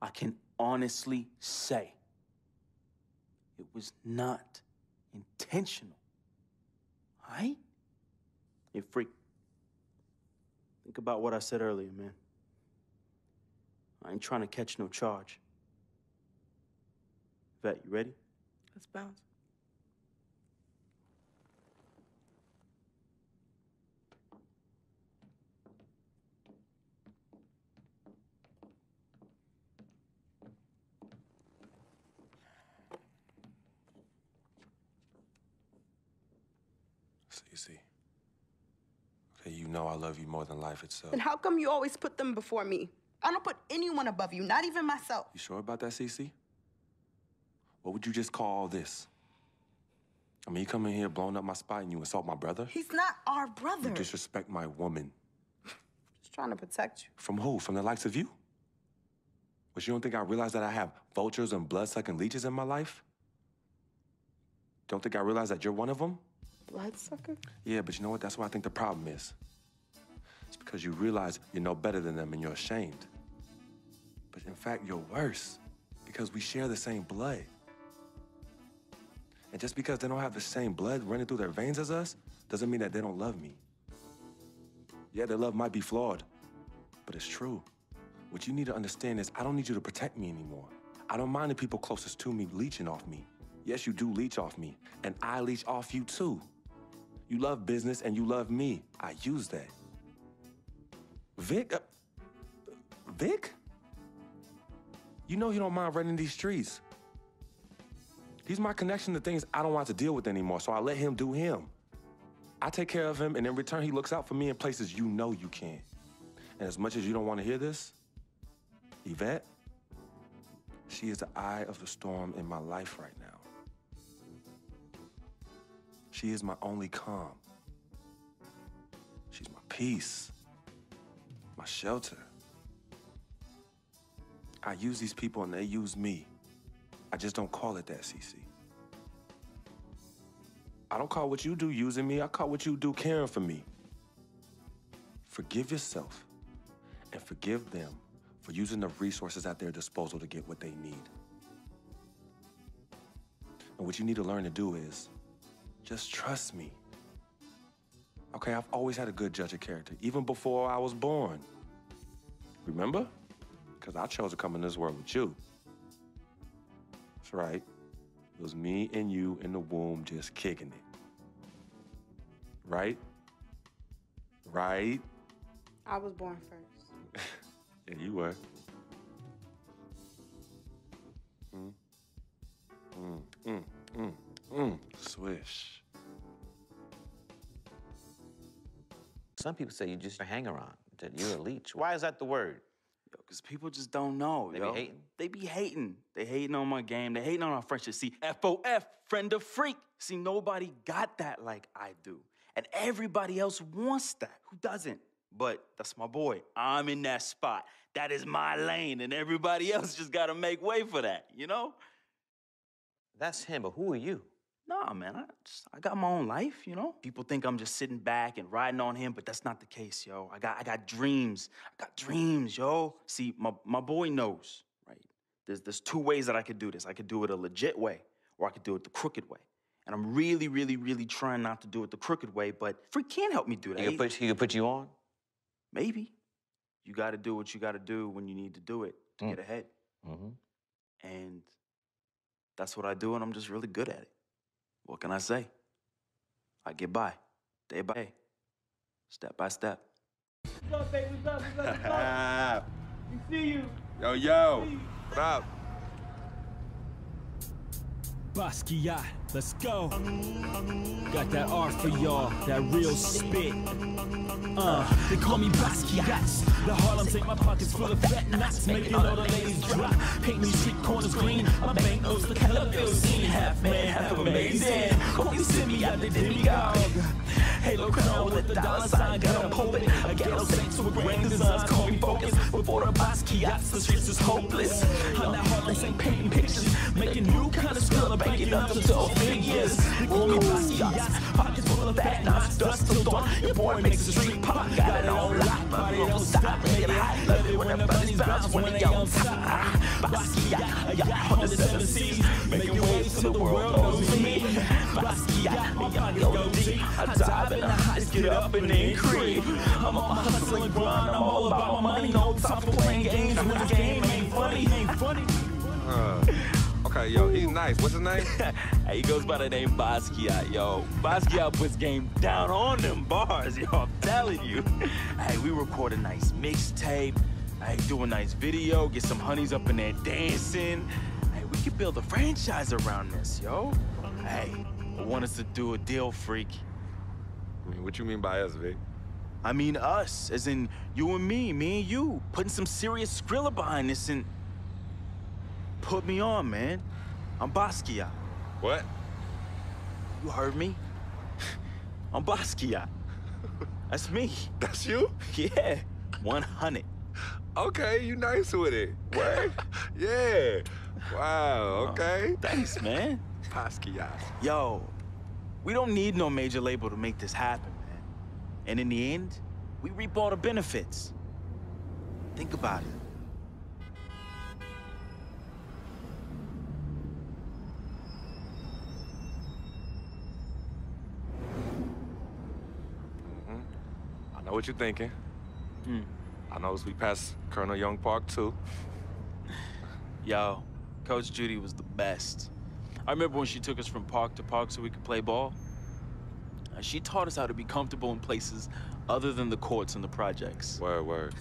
I can honestly say it was not intentional. All right? Hey, freak. Think about what I said earlier, man. I ain't trying to catch no charge. Vet, you ready? Let's bounce. Cece. Okay, you know I love you more than life itself. Then how come you always put them before me? I don't put anyone above you, not even myself. You sure about that, Cece? What would you just call all this? I mean, you come in here blowing up my spot and you insult my brother? He's not our brother. You disrespect my woman. Just trying to protect you. From who? From the likes of you? But you don't think I realize that I have vultures and blood-sucking leeches in my life? Don't think I realize that you're one of them? Bloodsucker? Yeah, but you know what? That's what I think the problem is. It's because you realize you're no better than them and you're ashamed. But in fact, you're worse because we share the same blood. And just because they don't have the same blood running through their veins as us, doesn't mean that they don't love me. Yeah, their love might be flawed, but it's true. What you need to understand is I don't need you to protect me anymore. I don't mind the people closest to me leeching off me. Yes, you do leech off me, and I leech off you too. You love business and you love me. I use that. Vic? Vic? You know he don't mind running these streets. He's my connection to things I don't want to deal with anymore, so I let him do him. I take care of him, and in return, he looks out for me in places you know you can't. And as much as you don't want to hear this, Yvette, she is the eye of the storm in my life right now. She is my only calm. She's my peace, my shelter. I use these people and they use me. I just don't call it that, Cece. I don't call what you do using me. I call what you do caring for me. Forgive yourself and forgive them for using the resources at their disposal to get what they need. And what you need to learn to do is just trust me. Okay, I've always had a good judge of character, even before I was born. Remember? Because I chose to come in this world with you. That's right. It was me and you in the womb just kicking it. Right? Right? I was born first. Yeah, you were. Swish. Some people say you just a hang-around, that you're a leech. Why is that the word? Yo, because people just don't know, They yo. be hating? They be hating. They hating on my game. They hating on our friendship. See, FOF, friend of freak. See, nobody got that like I do. And everybody else wants that. Who doesn't? But that's my boy. I'm in that spot. That is my lane, and everybody else just gotta make way for that, you know? That's him, but who are you? Nah, man, I got my own life, you know? People think I'm just sitting back and riding on him, but that's not the case, yo. I got dreams. I got dreams, yo. See, my boy knows, right? There's two ways that I could do this. I could do it a legit way, or I could do it the crooked way. And I'm really, really, really trying not to do it the crooked way, but Freak can't help me do that. He could put you on? Maybe. You gotta do what you gotta do when you need to do it to get ahead. And that's what I do, and I'm just really good at it. What can I say? I get by, day by day, step by step. What's up, baby? What's up? We see you. Yo, what up? Basquiat, let's go. Got that art for y'all, that real spit. They call me Basquiat. The Harlem take my pockets full of fat knots, making all the ladies drop. Paint me street corners green, my banknotes look hella scene. Half man, half amazing. Call me Simi out the demigod. Halo crown with the dollar sign, got a poet. A ghetto saints with grand designs, call me focus. Before the Basquiats, the streets is hopeless. I'm that Harlem Saint painting pictures, making new kind of skill, banking up to 12 figures. They call me Basquiats, pockets full of fat knots, dust till dawn. Your boy makes the street pop, got it on lock, body don't stop, make it hot. Love it when the bunnies bounce when they on top. Basquiat, I got on the 7 seas, making waves till the world knows me. Basquiat, my pockets go deep. I dive in the heights, get up and then creep. I'm on my hustle and grind, I'm all about my money. No time for playing games when the game ain't funny. Okay, yo, he's nice. What's his name? Hey, he goes by the name Basquiat, yo. Basquiat puts game down on them bars, yo. I'm telling you. Hey, we record a nice mixtape. Hey, do a nice video, get some honeys up in there dancing. Hey, we could build a franchise around this, yo. Hey, I want us to do a deal, freak. I mean, what you mean by us, Vic? I mean us, as in you and me and you, putting some serious Skrilla behind this and... Put me on, man. I'm Basquiat. What? You heard me? I'm Basquiat. That's me. That's you? Yeah, 100. Okay, you nice with it. What? Yeah. Wow, okay. Thanks, man. Basquiat. Yo, we don't need no major label to make this happen, man. And in the end, we reap all the benefits. Think about it. I know what you're thinking. I know as we pass Colonel Young Park, too. Yo, Coach Judy was the best. I remember when she took us from park to park so we could play ball. She taught us how to be comfortable in places other than the courts and the projects. Word.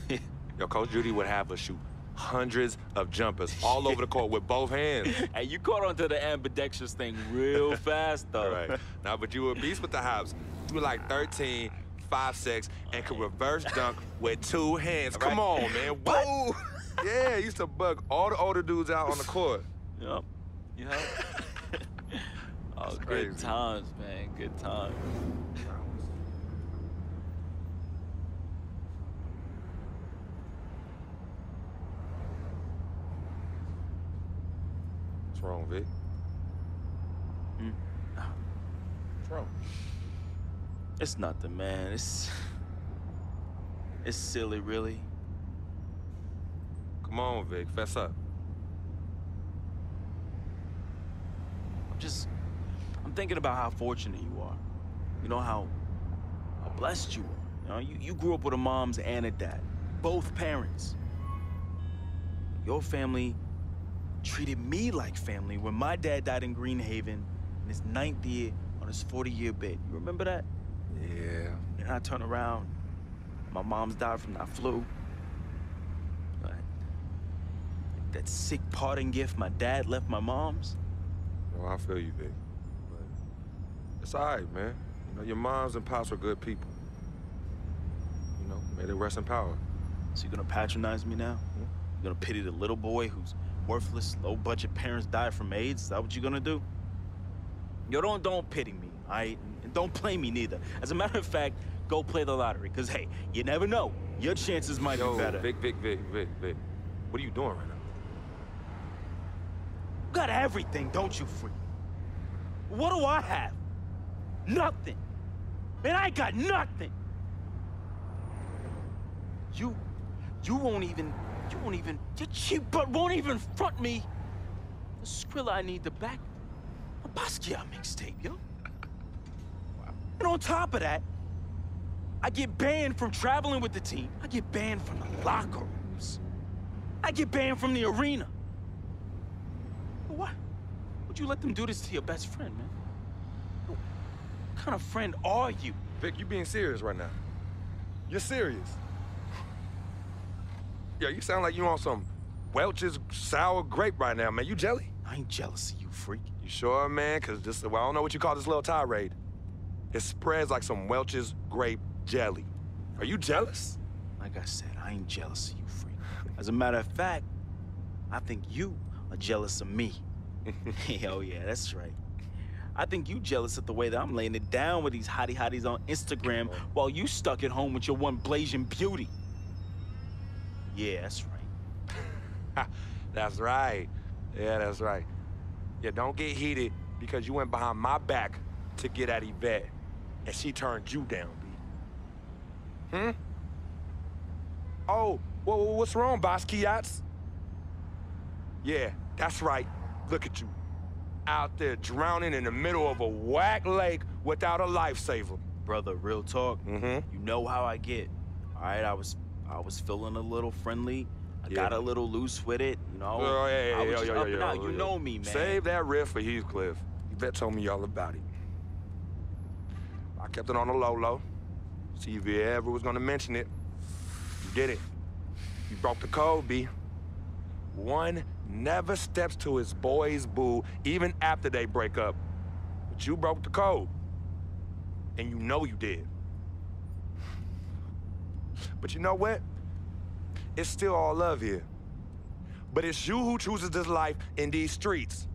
Yo, Coach Judy would have us shoot hundreds of jumpers all over the court with both hands. Hey, you caught on to the ambidextrous thing real fast, though. Right. Nah, but you were a beast with the hops. You were like 13, 5'6", and could reverse dunk with 2 hands. Right. Come on, man. Whoa! Yeah, used to bug all the older dudes out on the court. Yep. Oh, crazy. good times, man. Good times. What's wrong, Vic? What's wrong? It's nothing, man. It's silly, really. Come on, Vic. Fess up. I'm thinking about how fortunate you are. You know, how blessed you are. You know, you grew up with a mom's and a dad. Both parents. Your family treated me like family when my dad died in Greenhaven in his 9th year on his 40-year bid. You remember that? Yeah. And I turn around, my mom's died from that flu. That sick parting gift my dad left my mom's. Well, I feel you, Vic. But it's all right, man. You know, your moms and pops were good people. You know, may they rest in power. So you're gonna patronize me now? You're gonna pity the little boy whose worthless, low-budget parents died from AIDS? Is that what you're gonna do? Yo, don't pity me, all right? And don't play me neither. As a matter of fact, go play the lottery, because, hey, you never know. Your chances might be better. Vic. What are you doing right now? You got everything, don't you, freak? What do I have? Nothing. Man, I got nothing. You won't even, your cheap butt won't even front me the Skrilla I need to back a Basquiat mixtape, yo. Wow. And on top of that, I get banned from traveling with the team. I get banned from the locker rooms. I get banned from the arena. What? Would you let them do this to your best friend, man? What kind of friend are you? Vic, you being serious right now. You're serious. Yeah, you sound like you on some Welch's sour grape right now, man. You jelly? I ain't jealous of you, freak. You sure, man? Because this, well, I don't know what you call this little tirade. It spreads like some Welch's grape jelly. Are you jealous? Like I said, I ain't jealous of you, freak. As a matter of fact, I think you are jealous of me. Oh yeah, that's right. I think you jealous of the way that I'm laying it down with these hotties on Instagram while you stuck at home with your one blazing beauty. Yeah, that's right. That's right. Yeah, that's right. Yeah, don't get heated because you went behind my back to get at Yvette, and she turned you down, B. Oh, well, what's wrong, Basquiat's? Yeah, that's right. Look at you. Out there drowning in the middle of a whack lake without a lifesaver. Brother, real talk. You know how I get. All right, I was feeling a little friendly. I got a little loose with it, you know. I was just up and out. You know me, man. Save that riff for Heathcliff. Yvette told me all about it. I kept it on the low. See if you ever was gonna mention it. You did it. You broke the code, B. One never steps to his boy's boo even after they break up. But you broke the code. And you know you did. But you know what? It's still all love here. But it's you who chooses this life in these streets.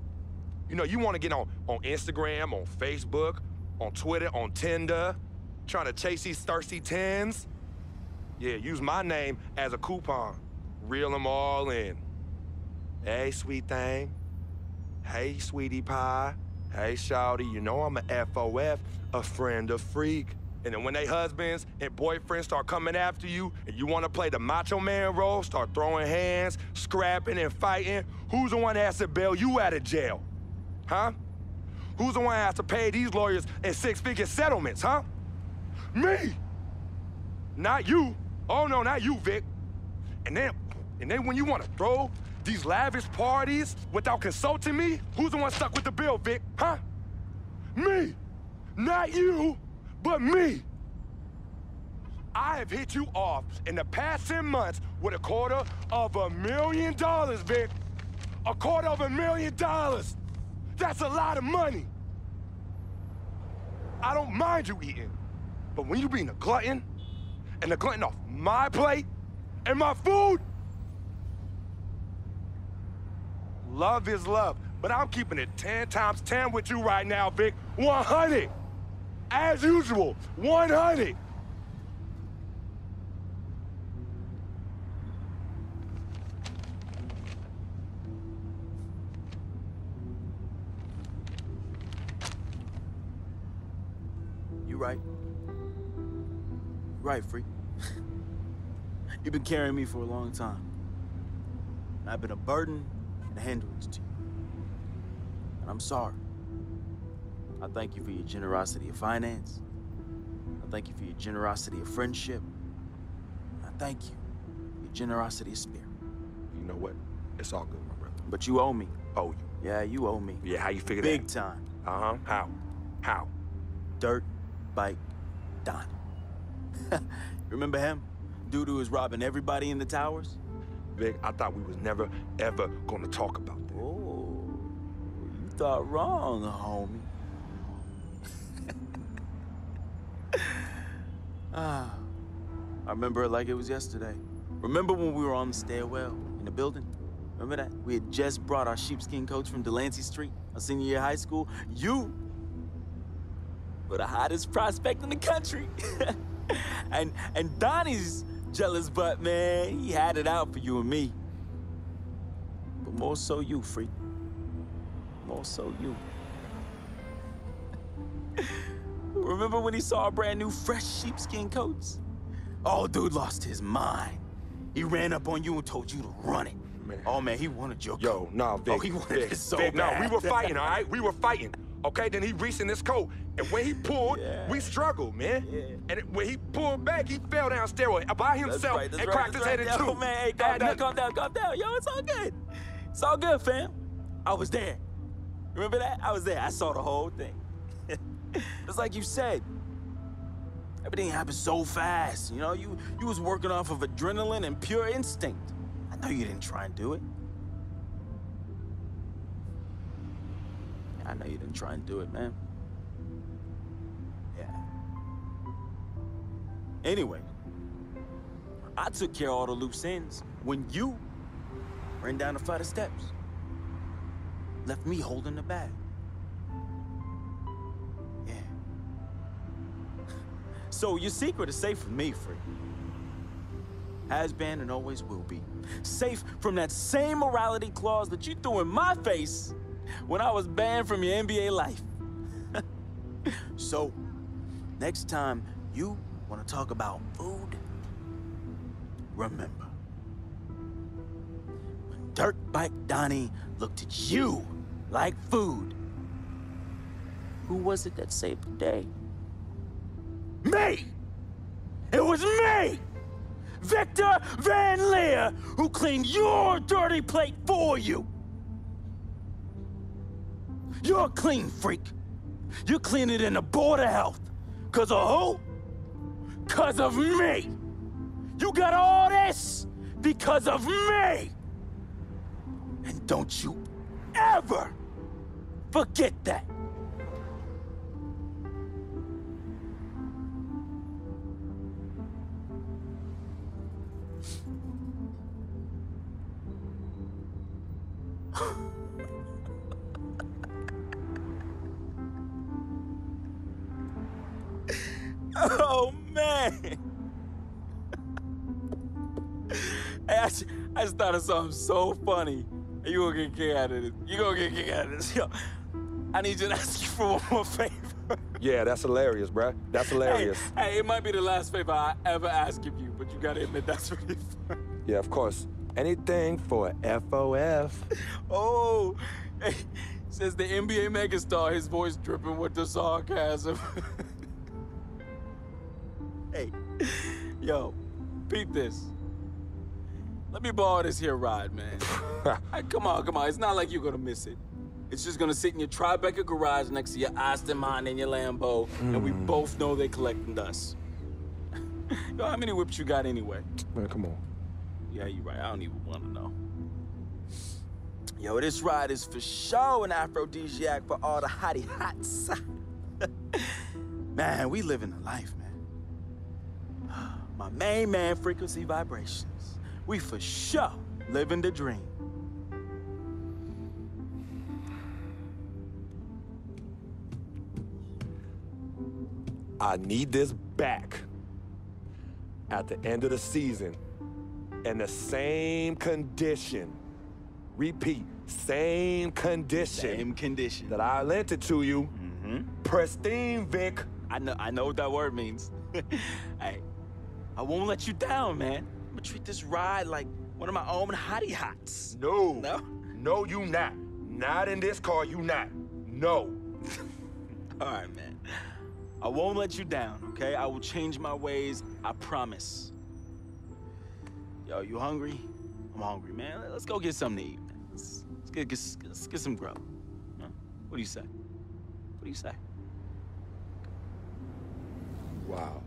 You know, you want to get on Instagram, on Facebook, on Twitter, on Tinder, trying to chase these thirsty tens. Yeah, use my name as a coupon. Reel them all in. Hey, sweet thing. Hey, sweetie pie. Hey, shawty, you know I'm a FOF, a friend of freak. And then when they husbands and boyfriends start coming after you and you want to play the macho man role, start throwing hands, scrapping and fighting, who's the one that has to bail you out of jail? Huh? Who's the one that has to pay these lawyers in six-figure settlements, huh? Me! Not you. Oh, no, not you, Vic. And then when you want to throw these lavish parties without consulting me, who's the one stuck with the bill, Vic, huh? Me! Not you! But me! I have hit you off in the past 10 months with $250,000, Vic. $250,000! That's a lot of money. I don't mind you eating, but when you being a glutton, and a glutton off my plate and my food, love is love, but I'm keeping it 10 times 10 with you right now, Vic. 100! As usual, 100! You right. Right, freak. You've been carrying me for a long time. And I've been a burden and a hindrance to you. And I'm sorry. I thank you for your generosity of finance. I thank you for your generosity of friendship. I thank you for your generosity of spirit. You know what? It's all good, my brother. But you owe me. Owe you? Yeah, you owe me. Yeah, how you figure Big that? time. Uh-huh. How? How? Dirt Bike Donnie. Remember him? Dude who was robbing everybody in the towers? Vic, I thought we was never, ever gonna talk about that. Oh, you thought wrong, homie. I remember it like it was yesterday. Remember when we were on the stairwell in the building? Remember that? We had just brought our sheepskin coats from Delancey Street, our senior year of high school. You were the hottest prospect in the country. and Donnie's jealous butt, man, he had it out for you and me. But more so you, freak. More so you. Remember when he saw our brand new fresh sheepskin coats? Oh, dude lost his mind. He ran up on you and told you to run it. Man. Oh, man, he wanted your coat. No, Vic. Oh, he wanted it so Vic, bad. No, we were fighting, all right? We were fighting. Okay, then he reached in his coat, and when he pulled, we struggled, man. Yeah. And when he pulled back, he fell down stairway by himself and cracked his head in two. Yo, man, hey, calm down. Yo, it's all good. It's all good, fam. I was there. Remember that? I was there. I saw the whole thing. It's like you said. Everything happened so fast, you know? You was working off of adrenaline and pure instinct. I know you didn't try and do it. I know you didn't try and do it, man. Yeah. Anyway, I took care of all the loose ends when you ran down the flight of steps. Left me holding the bag. Yeah. So your secret is safe from me, Freak. Has been and always will be. Safe from that same morality clause that you threw in my face when I was banned from your NBA life. So, next time you want to talk about food, remember, when Dirtbike Donnie looked at you like food, who was it that saved the day? Me! It was me! Victor Van Leer, who cleaned your dirty plate for you! You're a clean freak. You clean it in the Board of Health. 'Cause of who? 'Cause of me! You got all this because of me! And don't you ever forget that! Oh, man! Hey, I just thought of something so funny. You gonna get a kick out of this. You gonna get a kick out of this. Yo, I need you to ask you for one more favor. Yeah, that's hilarious, bruh. That's hilarious. Hey, it might be the last favor I ever ask of you, but you gotta admit that's really fun. Yeah, of course. Anything for FOF. Oh, hey, says the NBA megastar, his voice dripping with the sarcasm. Hey, yo, peep this. Let me borrow this here ride, man. Hey, come on. It's not like you're gonna miss it. It's just gonna sit in your Tribeca garage next to your Aston Martin and your Lambo, and we both know they're collecting dust. Yo, how many whips you got anyway? Man, come on. Yeah, you're right. I don't even want to know. Yo, this ride is for sure an aphrodisiac for all the hottie hots. Man, we living the life, man. My main man, Frequency Vibrations. We for sure living the dream. I need this back at the end of the season in the same condition. Repeat, same condition. Same condition. That I lent it to you. Pristine, Vic. I know what that word means. Hey, I won't let you down, man. I'm gonna treat this ride like one of my own hottie hots. No. No? No, you not. Not in this car, you not. No. All right, man. I won't let you down, okay? I will change my ways, I promise. Yo, you hungry? I'm hungry, man. Let's go get something to eat, man. Let's get some grub. Huh? What do you say? What do you say? Wow.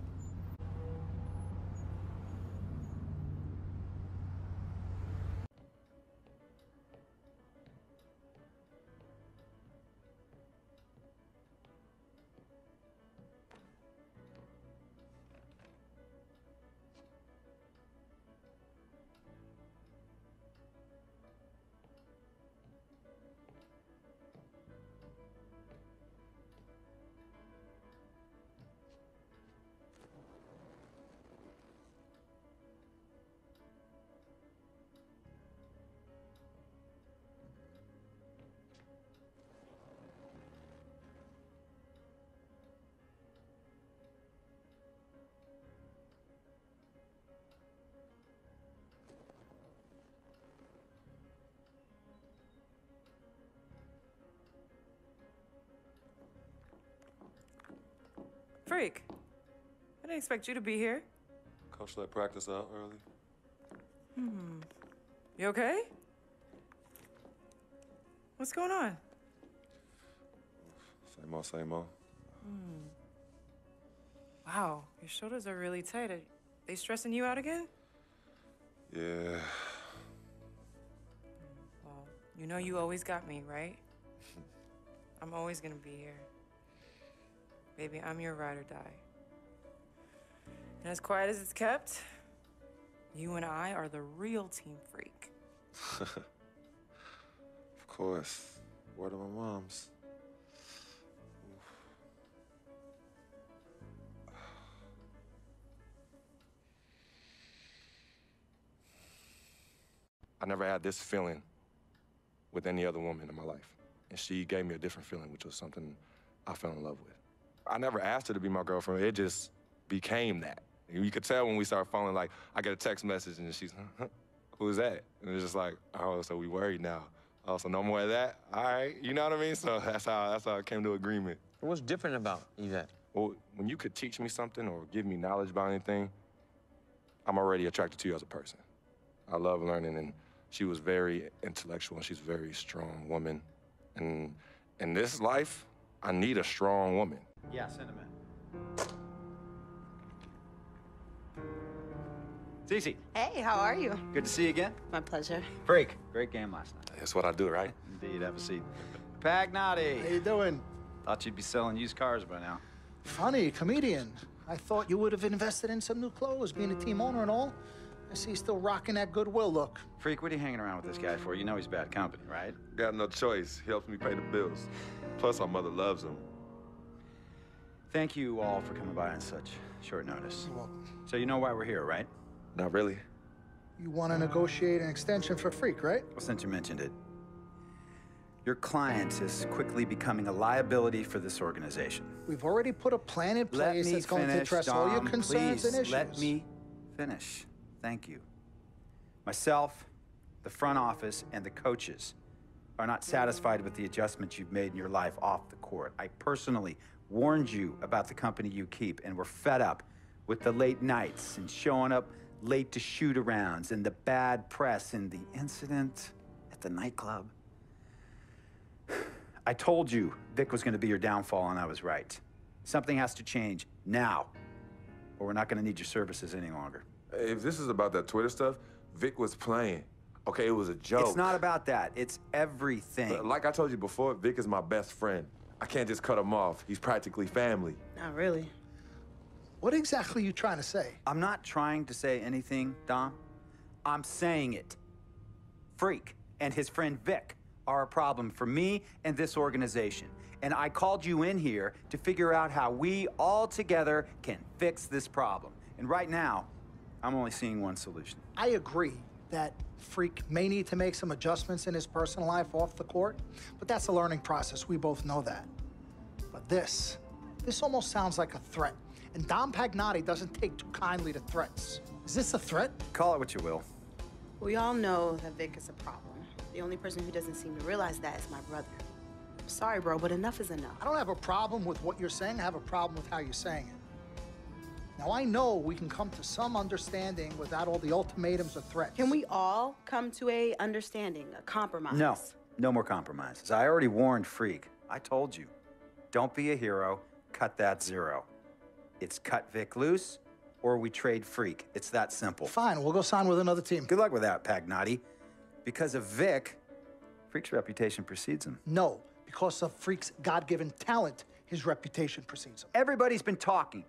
Freak, I didn't expect you to be here. Coach let practice out early. You okay? What's going on? Same old, same old. Wow, your shoulders are really tight. Are they stressing you out again? Yeah. Well, you know you always got me, right? I'm always gonna be here. Baby, I'm your ride or die. And as quiet as it's kept, you and I are the real team Freak. Of course. Word of my mom's. I never had this feeling with any other woman in my life. And she gave me a different feeling, which was something I fell in love with. I never asked her to be my girlfriend. It just became that. You could tell when we started falling, like, I get a text message and she's, who's that? And it's just like, oh, so we worried now. Oh, so no more of that? All right, you know what I mean? So that's how I came to agreement. What's different about Yvette? Well, when you could teach me something or give me knowledge about anything, I'm already attracted to you as a person. I love learning, and she was very intellectual, and she's a very strong woman. And in this life, I need a strong woman. Yeah, send him in. Cece. Hey, how are you? Good to see you again. My pleasure. Freak. Great game last night. That's what I do, right? Indeed, have a seat. Pagnotti. How you doing? Thought you'd be selling used cars by now. Funny, comedian. I thought you would have invested in some new clothes, being a team owner and all. I see you still rocking that Goodwill look. Freak, what are you hanging around with this guy for? You know he's bad company, right? Got no choice. He helps me pay the bills. Plus, our mother loves him. Thank you all for coming by on such short notice. You're welcome. So you know why we're here, right? Not really. You want to negotiate an extension for Freak, right? Well, since you mentioned it, your client is quickly becoming a liability for this organization. We've already put a plan in place that's going to address all your concerns and issues. Let me finish. Thank you. Myself, the front office, and the coaches are not satisfied with the adjustments you've made in your life off the court. I personally warned you about the company you keep, and we're fed up with the late nights and showing up late to shoot-arounds and the bad press and the incident at the nightclub. I told you Vic was going to be your downfall, and I was right. Something has to change now, or we're not going to need your services any longer. If this is about that Twitter stuff, Vic was playing. Okay, it was a joke. It's not about that. It's everything. Like I told you before, Vic is my best friend. I can't just cut him off. He's practically family. Not really. What exactly are you trying to say? I'm not trying to say anything, Dom. I'm saying it. Freak and his friend Vic are a problem for me and this organization. And I called you in here to figure out how we all together can fix this problem. And right now, I'm only seeing one solution. I agree that Freak may need to make some adjustments in his personal life off the court, but that's a learning process. We both know that. But this almost sounds like a threat. And Dom Pagnotti doesn't take too kindly to threats. Is this a threat? Call it what you will. We all know that Vic is a problem. The only person who doesn't seem to realize that is my brother. I'm sorry, bro, but enough is enough. I don't have a problem with what you're saying. I have a problem with how you're saying it. Now, I know we can come to some understanding without all the ultimatums or threats. Can we all come to a understanding, a compromise? No, no more compromises. I already warned Freak. I told you. Don't be a hero. Cut that zero. It's cut Vic loose, or we trade Freak. It's that simple. Fine, we'll go sign with another team. Good luck with that, Pagnotti. Because of Vic, Freak's reputation precedes him. No, because of Freak's God-given talent, his reputation precedes him. Everybody's been talking.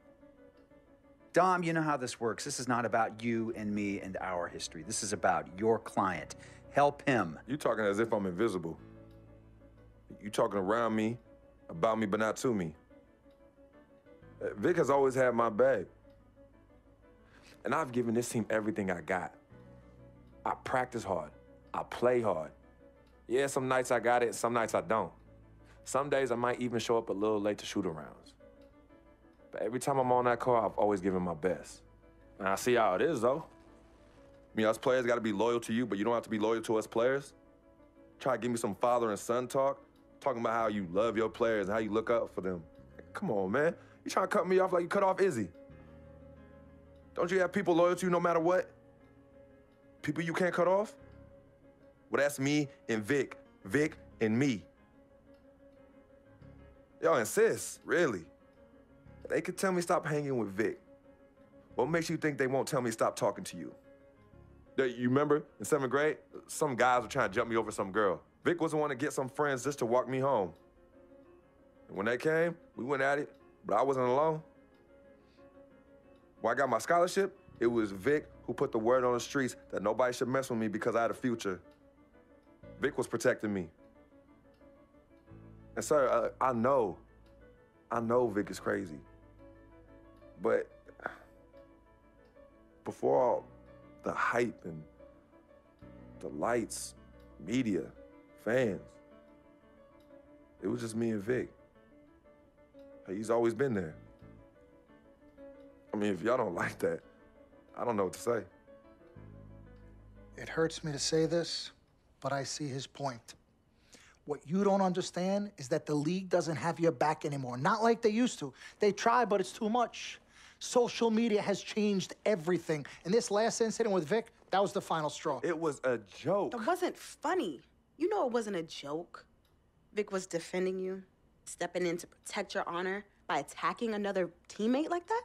Dom, you know how this works. This is not about you and me and our history. This is about your client. Help him. You talking as if I'm invisible. You talking around me, about me, but not to me. Vic has always had my back. And I've given this team everything I got. I practice hard. I play hard. Yeah, some nights I got it, some nights I don't. Some days I might even show up a little late to shoot-arounds. But every time I'm on that court, I've always given my best. And I see how it is, though. I mean, us players got to be loyal to you, but you don't have to be loyal to us players. Try to give me some father and son talk, talking about how you love your players and how you look up for them. Come on, man. You trying to cut me off like you cut off Izzy. Don't you have people loyal to you no matter what? People you can't cut off? Well, that's me and Vic. Vic and me. Y'all insist, really. They could tell me stop hanging with Vic. What makes you think they won't tell me stop talking to you? You remember in 7th grade, some guys were trying to jump me over some girl. Vic was the one to get some friends just to walk me home. And when they came, we went at it, but I wasn't alone. When I got my scholarship, it was Vic who put the word on the streets that nobody should mess with me because I had a future. Vic was protecting me. And sir, I know Vic is crazy. But before all the hype and the lights, media, fans, it was just me and Vic. He's always been there. I mean, if y'all don't like that, I don't know what to say. It hurts me to say this, but I see his point. What you don't understand is that the league doesn't have your back anymore. Not like they used to. They try, but it's too much. Social media has changed everything. And this last incident with Vic, that was the final straw. It was a joke. It wasn't funny. You know it wasn't a joke. Vic was defending you, stepping in to protect your honor by attacking another teammate like that?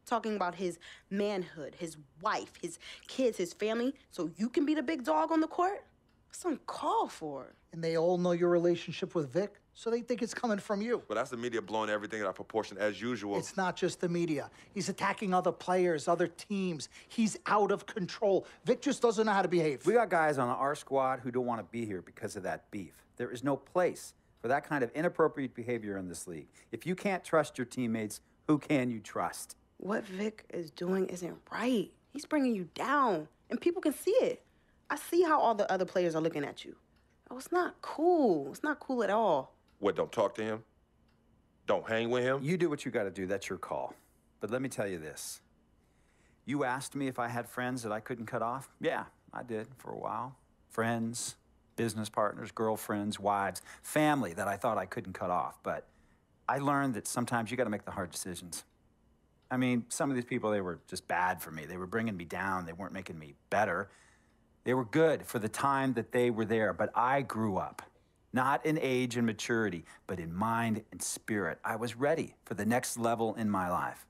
Talking about his manhood, his wife, his kids, his family, so you can be the big dog on the court? That's uncalled for. And they all know your relationship with Vic, so they think it's coming from you. But that's the media blowing everything out of proportion as usual. It's not just the media. He's attacking other players, other teams. He's out of control. Vic just doesn't know how to behave. We got guys on our squad who don't want to be here because of that beef. There is no place for that kind of inappropriate behavior in this league. If you can't trust your teammates, who can you trust? What Vic is doing isn't right. He's bringing you down, and people can see it. I see how all the other players are looking at you. Oh, it's not cool. It's not cool at all. What, don't talk to him? Don't hang with him? You do what you got to do. That's your call. But let me tell you this. You asked me if I had friends that I couldn't cut off? Yeah, I did for a while. Friends, business partners, girlfriends, wives, family that I thought I couldn't cut off. But I learned that sometimes you got to make the hard decisions. I mean, some of these people, they were just bad for me. They were bringing me down. They weren't making me better. They were good for the time that they were there, but I grew up. Not in age and maturity, but in mind and spirit. I was ready for the next level in my life.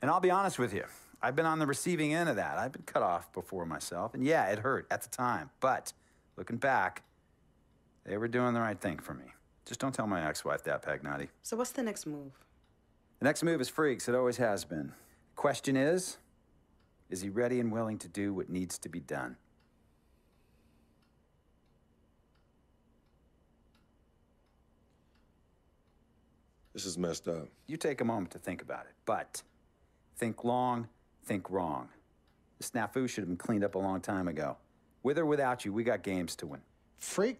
And I'll be honest with you, I've been on the receiving end of that. I've been cut off before myself, and yeah, it hurt at the time. But looking back, they were doing the right thing for me. Just don't tell my ex-wife that, Pagnotti. So what's the next move? The next move is Freaks. It always has been. Question is he ready and willing to do what needs to be done? This is messed up. You take a moment to think about it, but think long, think wrong. The snafu should have been cleaned up a long time ago. With or without you, we got games to win. Freak,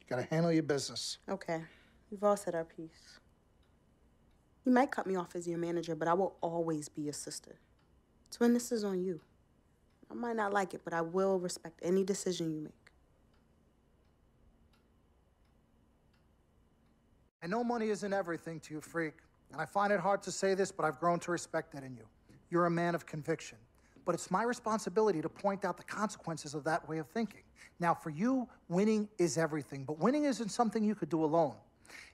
you gotta handle your business. Okay, we've all said our piece. You might cut me off as your manager, but I will always be your sister. Twin, this is on you. I might not like it, but I will respect any decision you make. I know money isn't everything to you, Freak, and I find it hard to say this, but I've grown to respect that in you. You're a man of conviction, but it's my responsibility to point out the consequences of that way of thinking. Now, for you, winning is everything, but winning isn't something you could do alone.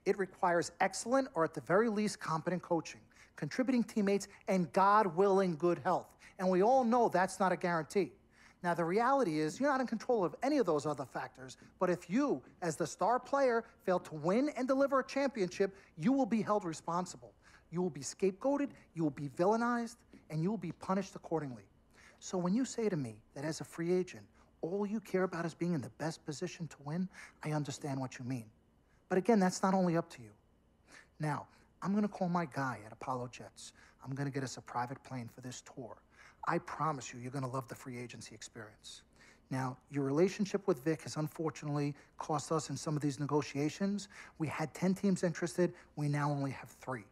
It requires excellent, or at the very least, competent coaching, contributing teammates, and God willing, good health. And we all know that's not a guarantee. Now, the reality is you're not in control of any of those other factors, but if you, as the star player, fail to win and deliver a championship, you will be held responsible. You will be scapegoated, you will be villainized, and you will be punished accordingly. So when you say to me that as a free agent, all you care about is being in the best position to win, I understand what you mean. But again, that's not only up to you. Now, I'm gonna call my guy at Apollo Jets. I'm gonna get us a private plane for this tour. I promise you, you're gonna love the free agency experience. Now, your relationship with Vic has unfortunately cost us in some of these negotiations. We had 10 teams interested, we now only have 3.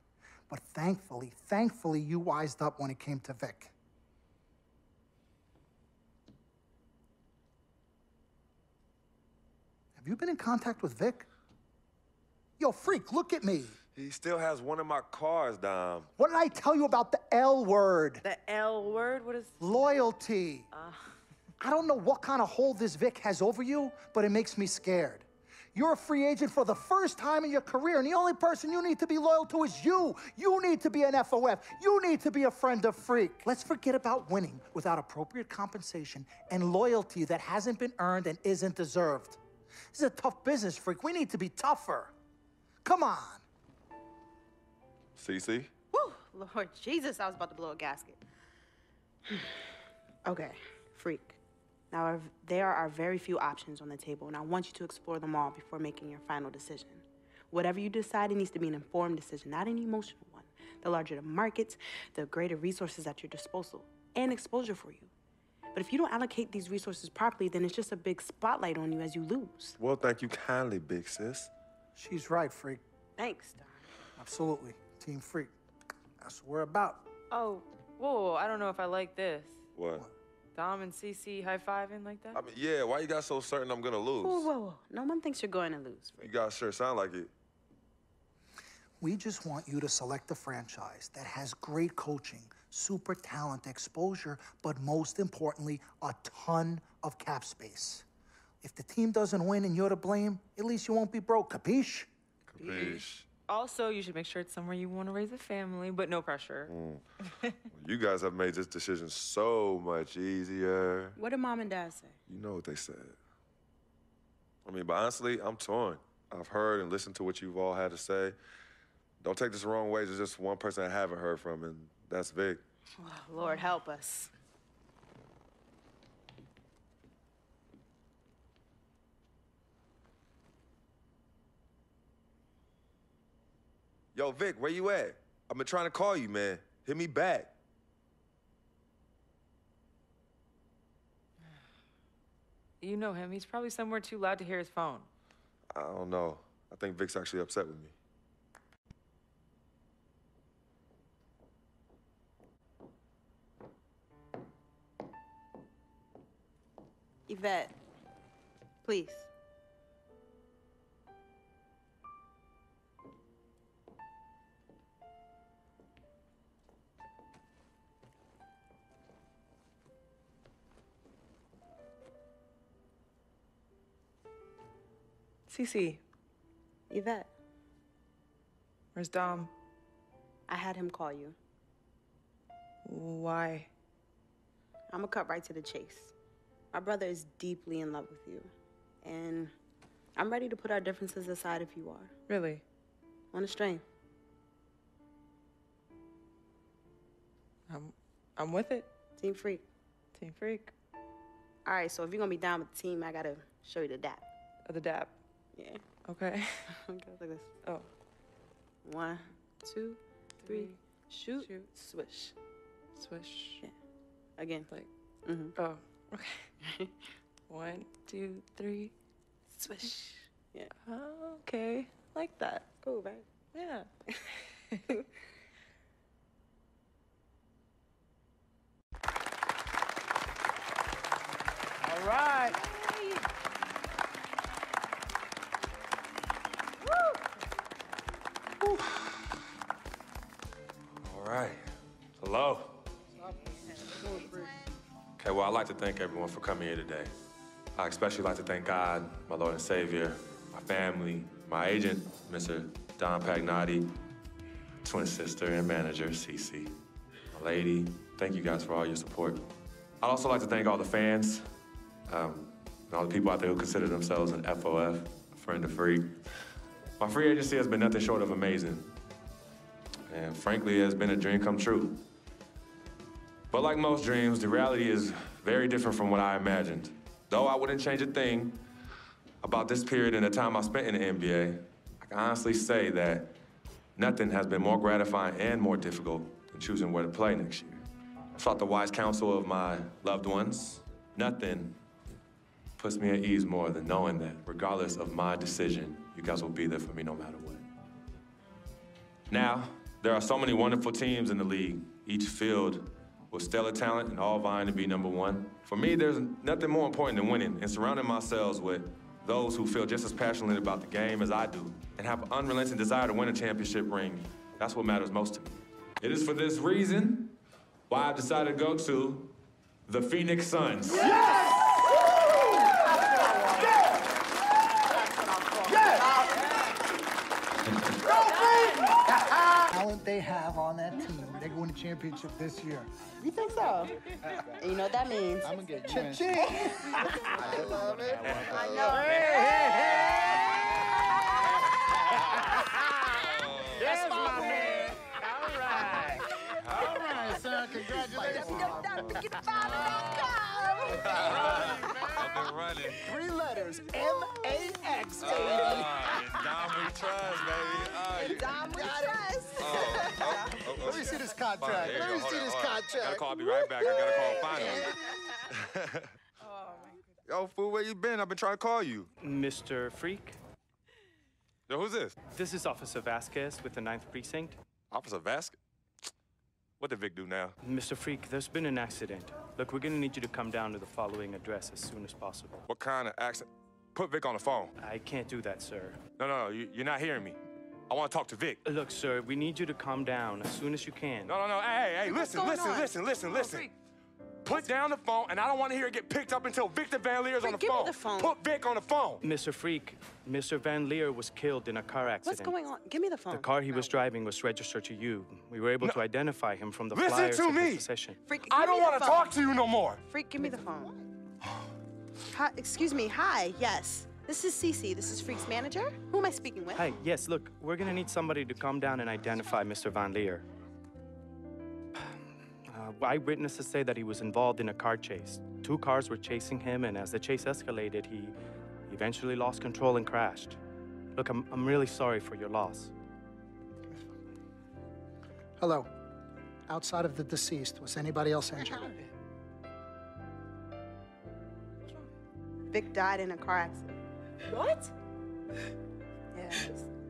But thankfully, you wised up when it came to Vic. Have you been in contact with Vic? Yo, Freak, look at me. He still has one of my cars, Dom. What did I tell you about the L word? The L word? What is... Loyalty. I don't know what kind of hold this Vic has over you, but it makes me scared. You're a free agent for the first time in your career, and the only person you need to be loyal to is you. You need to be an FOF. You need to be a friend of Freak. Let's forget about winning without appropriate compensation and loyalty that hasn't been earned and isn't deserved. This is a tough business, Freak. We need to be tougher. Come on. CC? Woo, Lord Jesus, I was about to blow a gasket. Okay, Freak. Now, there are very few options on the table, and I want you to explore them all before making your final decision. Whatever you decide, it needs to be an informed decision, not an emotional one. The larger the markets, the greater resources at your disposal and exposure for you. But if you don't allocate these resources properly, then it's just a big spotlight on you as you lose. Well, thank you kindly, big sis. She's right, Freak. Thanks, Don. Absolutely. Team Freak. That's what we're about. Oh, whoa, I don't know if I like this. What? Dom and CC high-fiving like that? I mean, yeah, why you got so certain I'm gonna lose? Whoa, whoa, whoa. No one thinks you're going to lose, Freak. You guys sure sound like it. We just want you to select a franchise that has great coaching, super talent, exposure, but most importantly, a ton of cap space. If the team doesn't win and you're to blame, at least you won't be broke, capiche? Capiche. Also, you should make sure it's somewhere you want to raise a family, but no pressure. Well, you guys have made this decision so much easier. What did Mom and Dad say? You know what they said. I mean, but honestly, I'm torn. I've heard and listened to what you've all had to say. Don't take this the wrong way. There's just one person I haven't heard from, and that's Vic. Oh, Lord, help us. Yo, Vic, where you at? I've been trying to call you, man. Hit me back. You know him. He's probably somewhere too loud to hear his phone. I don't know. I think Vic's actually upset with me. Yvette, please. CC, Yvette, where's Dom? I had him call you. Why? I'm gonna cut right to the chase. My brother is deeply in love with you, and I'm ready to put our differences aside if you are. Really? On a string. I'm with it. Team Freak. Team Freak. All right, so if you're gonna be down with the team, I gotta show you the dap. The dap. Yeah. Okay. Okay, like this. Oh. 1, 2, 3, shoot, swish. Swish. Yeah. Again. Like. Mm-hmm. Oh. Okay. 1, 2, 3, swish. Yeah. Oh, okay. Like that. Cool, right? Yeah. All right. All right. Hello. Okay, well, I'd like to thank everyone for coming here today. I especially like to thank God, my Lord and Savior, my family, my agent, Mr. Don Pagnotti, twin sister and manager, Cece, my lady. Thank you guys for all your support. I'd also like to thank all the fans, and all the people out there who consider themselves an FOF, a friend of Freak. My free agency has been nothing short of amazing. And frankly, it has been a dream come true. But like most dreams, the reality is very different from what I imagined. Though I wouldn't change a thing about this period and the time I spent in the NBA, I can honestly say that nothing has been more gratifying and more difficult than choosing where to play next year. I sought the wise counsel of my loved ones. Nothing puts me at ease more than knowing that regardless of my decision, you guys will be there for me no matter what. Now, there are so many wonderful teams in the league, each filled with stellar talent and all vying to be #1. For me, there's nothing more important than winning and surrounding myself with those who feel just as passionate about the game as I do and have an unrelenting desire to win a championship ring. That's what matters most to me. It is for this reason why I've decided to go to the Phoenix Suns. Yes! Talent they have on that team, they're going to championship this year. You think so? You know what that means? I'm gonna get you in. Cha-ching! I love it. I know. I've been running. 3 letters, M-A-X, baby. Dom we trust, baby. Dom we trust. Let me see this contract. Let me see this contract. Gotta call me right back. I gotta call finally. Yo, fool, where you been? I've been trying to call you. Mr. Freak, Yo, who's this? this is Officer Vasquez with the 9th Precinct. Officer Vasquez? What did Vic do now? Mr. Freak, there's been an accident. Look, we're gonna need you to come down to the following address as soon as possible. What kind of accident? Put Vic on the phone. I can't do that, sir. No, you're not hearing me. I want to talk to Vic. Look, sir, we need you to calm down as soon as you can. No. Hey, listen. Put down the phone, and I don't want to hear it get picked up until Victor Van Leer's on the give phone. me the phone. Put Vic on the phone. Mr. Freak, Mr. Van Leer was killed in a car accident. What's going on? Give me the phone. The car he was driving was registered to you. We were able to identify him from the Listen flyers to in me. his possession. Freak, I give don't me the want to phone. talk to you no more. Freak, give me the phone. Hi, excuse me. Hi. Yes. This is Cece. This is Freak's manager. Who am I speaking with? Hi, yes, look, we're gonna need somebody to come down and identify Mr. Van Leer. Eyewitnesses say that he was involved in a car chase. 2 cars were chasing him, and as the chase escalated, he eventually lost control and crashed. Look, I'm really sorry for your loss. Hello. Outside of the deceased, was anybody else injured? Vic died in a car accident. What? Yeah,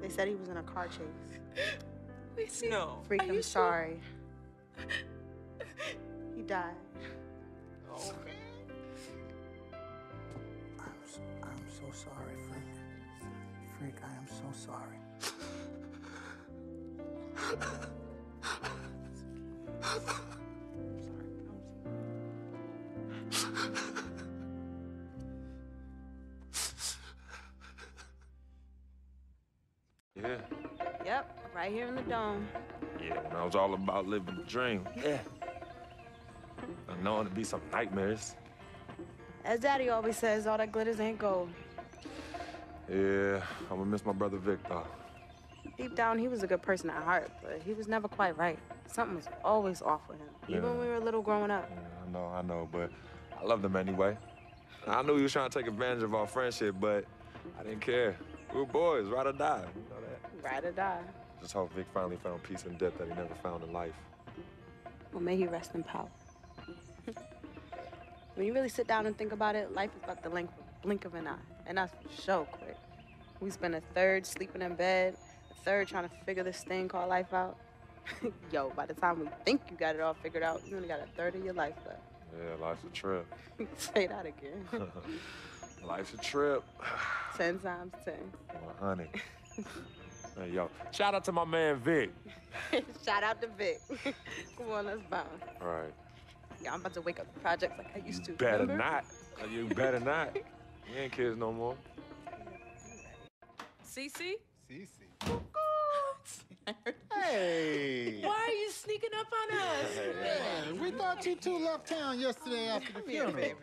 they said he was in a car chase. No. Freak, Are I'm you sorry. He died. Oh, I'm so sorry, Freak. Freak, I am so sorry. Yeah. Yep, right here in the dome. Yeah, man, I was all about living the dream. Yeah. I know it'd be some nightmares. As Daddy always says, all that glitters ain't gold. Yeah, I'm gonna miss my brother Vic, though. Deep down, he was a good person at heart, but he was never quite right. Something was always off with him, even when we were little growing up. Yeah, I know, but I loved him anyway. I knew he was trying to take advantage of our friendship, but I didn't care. We were boys, ride or die. You know that? Ride or die. Just hope Vic finally found peace and depth that he never found in life. Well, may he rest in power. When you really sit down and think about it, life is about the blink of an eye, and that's so quick. We spend a third sleeping in bed, a third trying to figure this thing called life out. Yo, by the time we think you got it all figured out, you only got a third of your life left. Yeah, life's a trip. Say that again. Life's a trip. 10 times 10. Well, honey. Hey, yo, shout out to my man Vic. Shout out to Vic. Come on, let's bounce. All right. Yeah, I'm about to wake up the projects like I used to. Better remember? not. You better not. You ain't kids no more. Cece? Cece. Hey. Why are you sneaking up on us? Man, we thought you two left town yesterday after the funeral.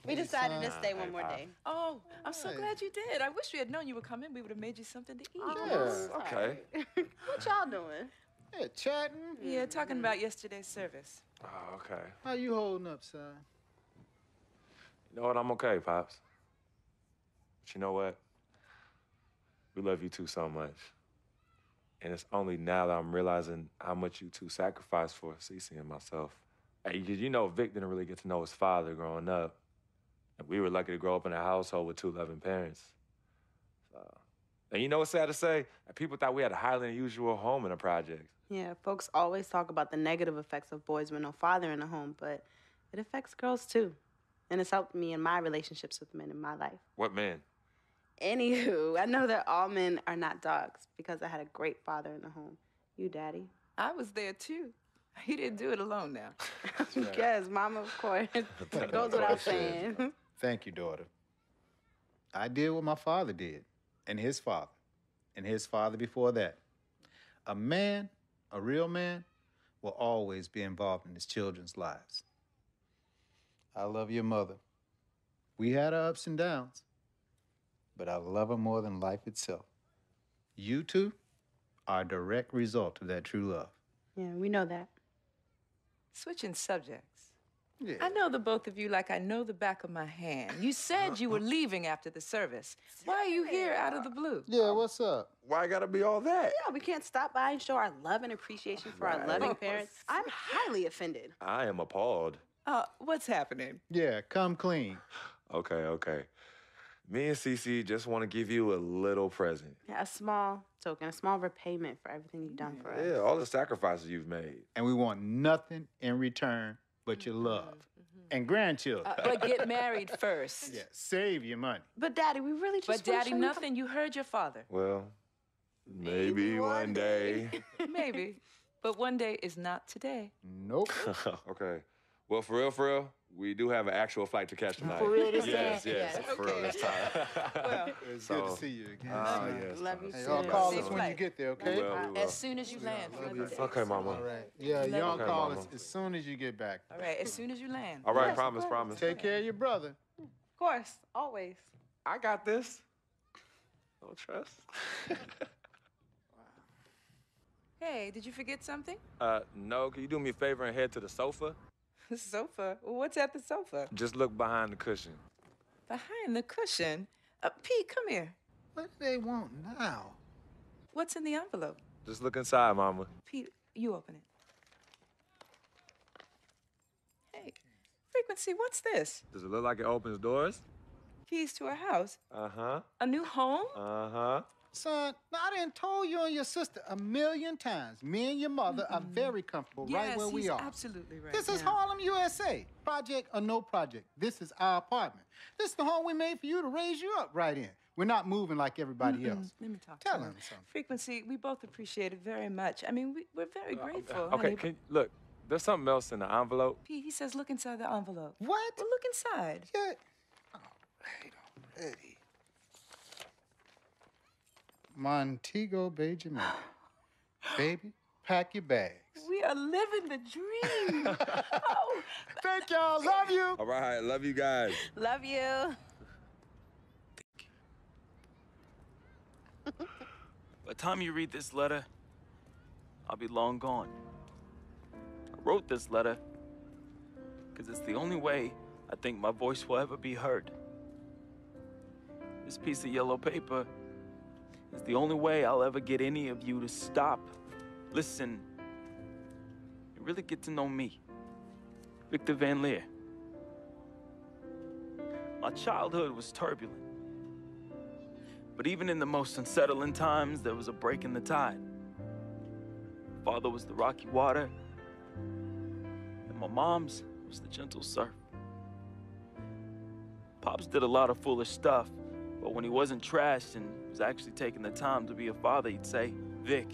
We decided to stay one more day. Oh, I'm so glad you did. I wish we had known you were coming. We would have made you something to eat. Yes. Okay. What y'all doing? Yeah, chatting. Yeah, talking about yesterday's service. Oh, okay. How you holding up, son? You know what? I'm okay, Pops. But you know what? We love you two so much. And it's only now that I'm realizing how much you two sacrificed for Cece and myself. Hey, you know Vic didn't really get to know his father growing up. And we were lucky to grow up in a household with 2 loving parents. And you know what's sad to say? People thought we had a highly unusual home in the projects. Yeah, folks always talk about the negative effects of boys with no father in the home, but it affects girls too. And it's helped me in my relationships with men in my life. What man? Anywho, I know that all men are not dogs because I had a great father in the home. You, Daddy. I was there too. He didn't do it alone now. Yes, Mama, of course. It goes without saying. Thank you, daughter. I did what my father did, and his father before that. A man, a real man, will always be involved in his children's lives. I love your mother. We had our ups and downs, but I love her more than life itself. You two are a direct result of that true love. Yeah, we know that. Switching subjects. Yeah. I know the both of you like I know the back of my hand. You said you were leaving after the service. Why are you here out of the blue? Yeah, what's up? Why gotta be all that? Yeah, we can't stop by and show our love and appreciation for our loving parents. I'm highly offended. I am appalled. What's happening? Yeah, come clean. Okay. Me and Cece just want to give you a little present. Yeah, a small token, a small repayment for everything you've done for us. Yeah, all the sacrifices you've made. And we want nothing in return but your love. And grandchildren. But get married first. Yeah, save your money. But Daddy, we really just But Daddy, nothing. You heard your father. Well, maybe one day. Maybe. But one day is not today. Nope. Okay. Well, for real, we do have an actual flight to catch tonight. For real this Yes, time? yes. For real this time. Well, it's good to see you again. Yes. Love you Hey, too. y'all call Safe us when flight. you get there, okay? We will. As soon as you land. Okay, Mama. All right. Yeah, y'all Okay, call Mama. us as soon as you get back. All right, as soon as you land. All right, Yes, promise, of promise. Take care of your brother. Of course, always. I got this. No trust. Hey, did you forget something? No, can you do me a favor and head to the sofa? The sofa? What's at the sofa? Just look behind the cushion. Behind the cushion. Pete, come here. What do they want now? What's in the envelope? Just look inside, Mama. Pete, you open it. Hey, Frequency, what's this? Does it look like it opens doors? Keys to a house? Uh-huh. A new home? Uh-huh. Son, now I done told you and your sister 1,000,000 times. Me and your mother are very comfortable right where we he's are. Absolutely right. This is Harlem, USA. Project or no project. This is our apartment. This is the home we made for you to raise you up right in. We're not moving like everybody else. Let me talk Tell to him something. Frequency, we both appreciate it very much. I mean, we're very grateful. Okay, honey. look, there's something else in the envelope. Pete, he says look inside the envelope. What? Well, look inside. Yeah. Oh, wait already. Montego Bay, Jamaica. Baby, pack your bags. We are living the dream. Oh. Thank y'all. Love you. All right, love you guys. Love you. By the time you read this letter, I'll be long gone. I wrote this letter because it's the only way I think my voice will ever be heard. This piece of yellow paper is the only way I'll ever get any of you to stop, listen, and really get to know me, Victor Van Leer. My childhood was turbulent. But even in the most unsettling times, there was a break in the tide. Father was the rocky water, and my mom's was the gentle surf. Pops did a lot of foolish stuff, but when he wasn't trashed and was actually taking the time to be a father, he'd say, Vic,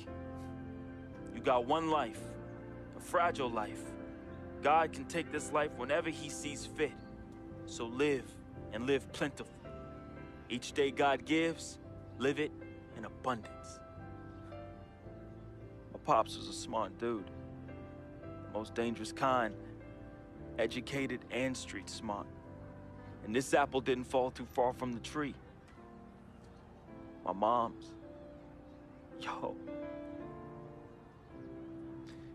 you got one life, a fragile life. God can take this life whenever he sees fit. So live, and live plentiful. Each day God gives, live it in abundance. My pops was a smart dude, the most dangerous kind, educated and street smart. And this apple didn't fall too far from the tree. My mom's,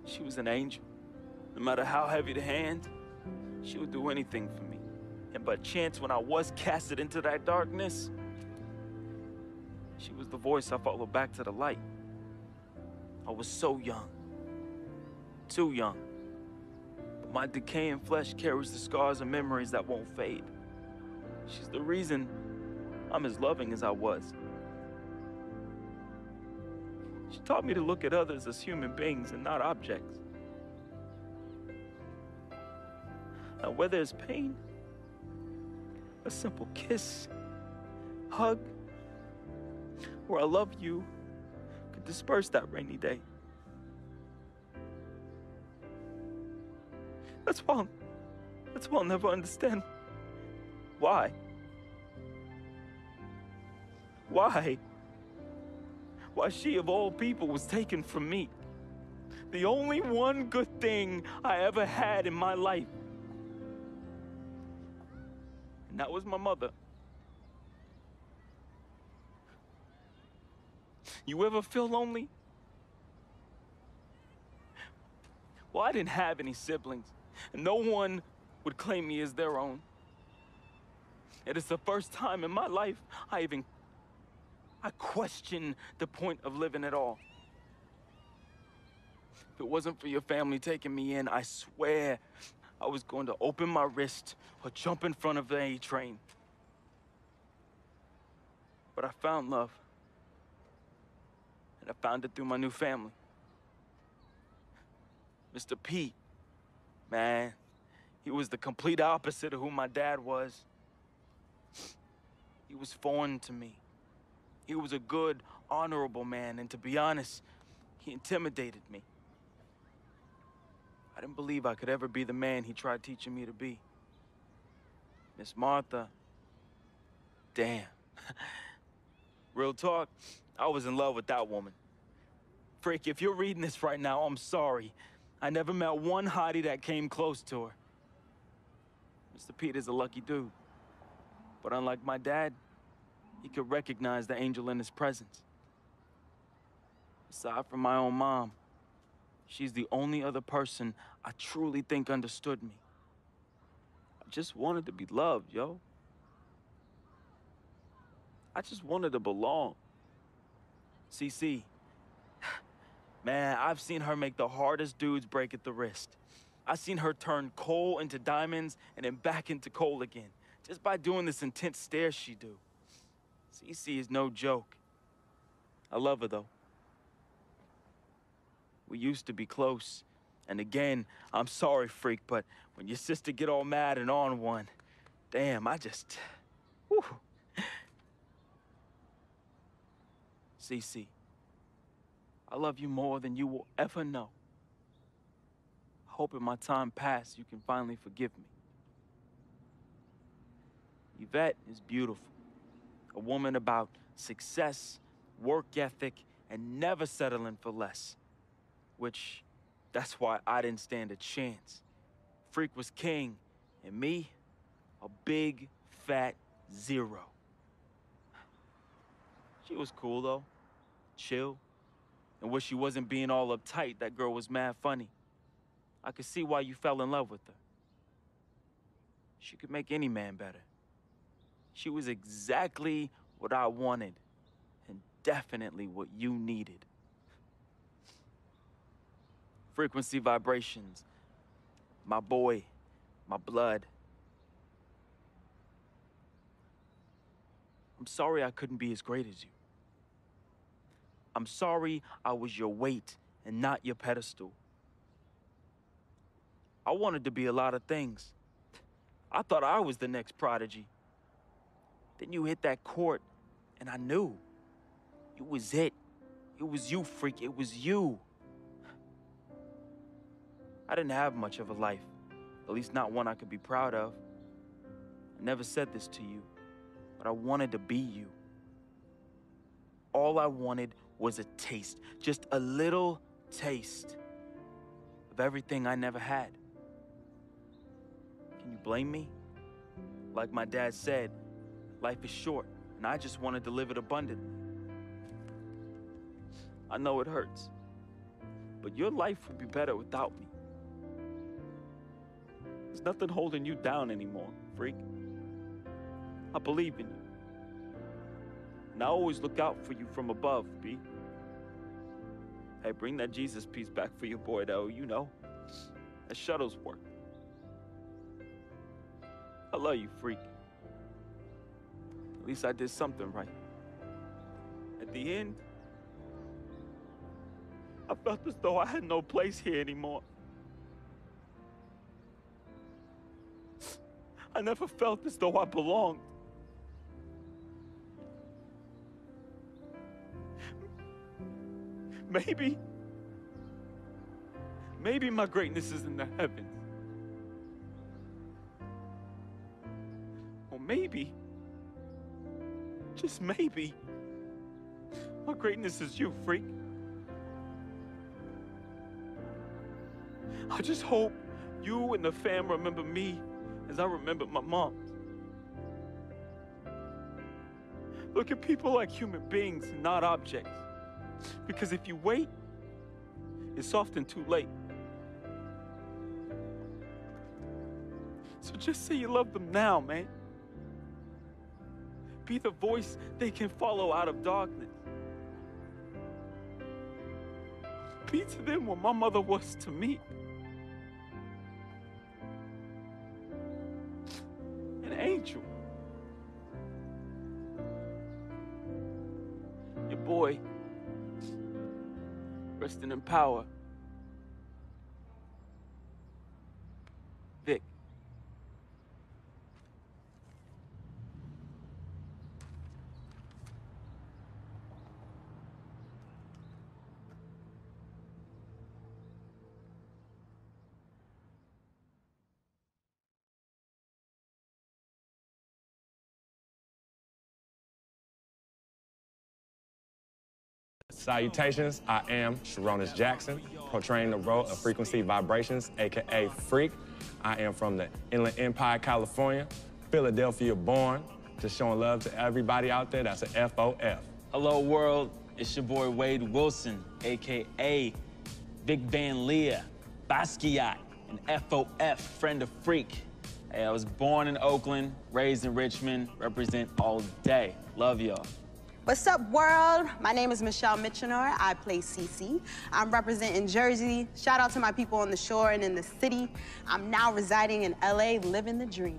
she was an angel. No matter how heavy the hand, she would do anything for me. And by chance, when I was casted into that darkness, she was the voice I followed back to the light. I was so young, too young. But my decaying flesh carries the scars and memories that won't fade. She's the reason I'm as loving as I was. She taught me to look at others as human beings and not objects. Now, where there's pain, a simple kiss, hug, or I love you could disperse that rainy day. That's why I'll never understand why. Why she of all people was taken from me. The only one good thing I ever had in my life. And that was my mother. You ever feel lonely? Well, I didn't have any siblings, and no one would claim me as their own. It is the first time in my life I questioned the point of living at all. If it wasn't for your family taking me in, I swear I was going to open my wrist or jump in front of the A train. But I found love. And I found it through my new family. Mr. Pete, man, he was the complete opposite of who my dad was. He was foreign to me. He was a good, honorable man, and to be honest, he intimidated me. I didn't believe I could ever be the man he tried teaching me to be. Miss Martha, damn. Real talk, I was in love with that woman. Frick, if you're reading this right now, I'm sorry. I never met one hottie that came close to her. Mr. Pete is a lucky dude. But unlike my dad, he could recognize the angel in his presence. Aside from my own mom, she's the only other person I truly think understood me. I just wanted to be loved, yo. I just wanted to belong. CC, man, I've seen her make the hardest dudes break at the wrist. I've seen her turn coal into diamonds and then back into coal again, just by doing this intense stare she do. CC is no joke. I love her, though. We used to be close. And again, I'm sorry, freak, but when your sister get all mad and on one, damn, I just... Whew. CC, I love you more than you will ever know. I hope in my time past you can finally forgive me. Yvette is beautiful. A woman about success, work ethic, and never settling for less. Which, that's why I didn't stand a chance. Freak was king, and me, a big, fat zero. She was cool, though. Chill. And when she wasn't being all uptight, that girl was mad funny. I could see why you fell in love with her. She could make any man better. She was exactly what I wanted, and definitely what you needed. Frequency vibrations. My boy, my blood. I'm sorry I couldn't be as great as you. I'm sorry I was your weight and not your pedestal. I wanted to be a lot of things. I thought I was the next prodigy. Then you hit that court, and I knew. You was it. It was you, freak. It was you. I didn't have much of a life, at least not one I could be proud of. I never said this to you, but I wanted to be you. All I wanted was a taste, just a little taste of everything I never had. Can you blame me? Like my dad said, life is short, and I just wanted to live it abundantly. I know it hurts, but your life would be better without me. There's nothing holding you down anymore, freak. I believe in you. And I always look out for you from above, B. Hey, bring that Jesus piece back for your boy, though, you know. That shuttle's work. I love you, freak. At least I did something right. At the end, I felt as though I had no place here anymore. I never felt as though I belonged. Maybe my greatness is in the heavens. Or maybe, just maybe, my greatness is you, freak. I just hope you and the fam remember me as I remember my mom. Look at people like human beings, not objects. Because if you wait, it's often too late. Just say you love them now, man. Be the voice they can follow out of darkness. Be to them what my mother was to me. An angel. Your boy, resting in power. Vic. Salutations, I am Sharonis Jackson, portraying the role of Frequency Vibrations, aka Freak. I am from the Inland Empire, California, Philadelphia born, just showing love to everybody out there. That's a FOF. Hello, world. It's your boy Wade Wilson, aka Vic Van Leer, Basquiat, and FOF, friend of Freak. Hey, I was born in Oakland, raised in Richmond, represent all day. Love y'all. What's up, world? My name is Michelle Mitchenor. I play Cece. I'm representing Jersey. Shout out to my people on the shore and in the city. I'm now residing in LA, living the dream.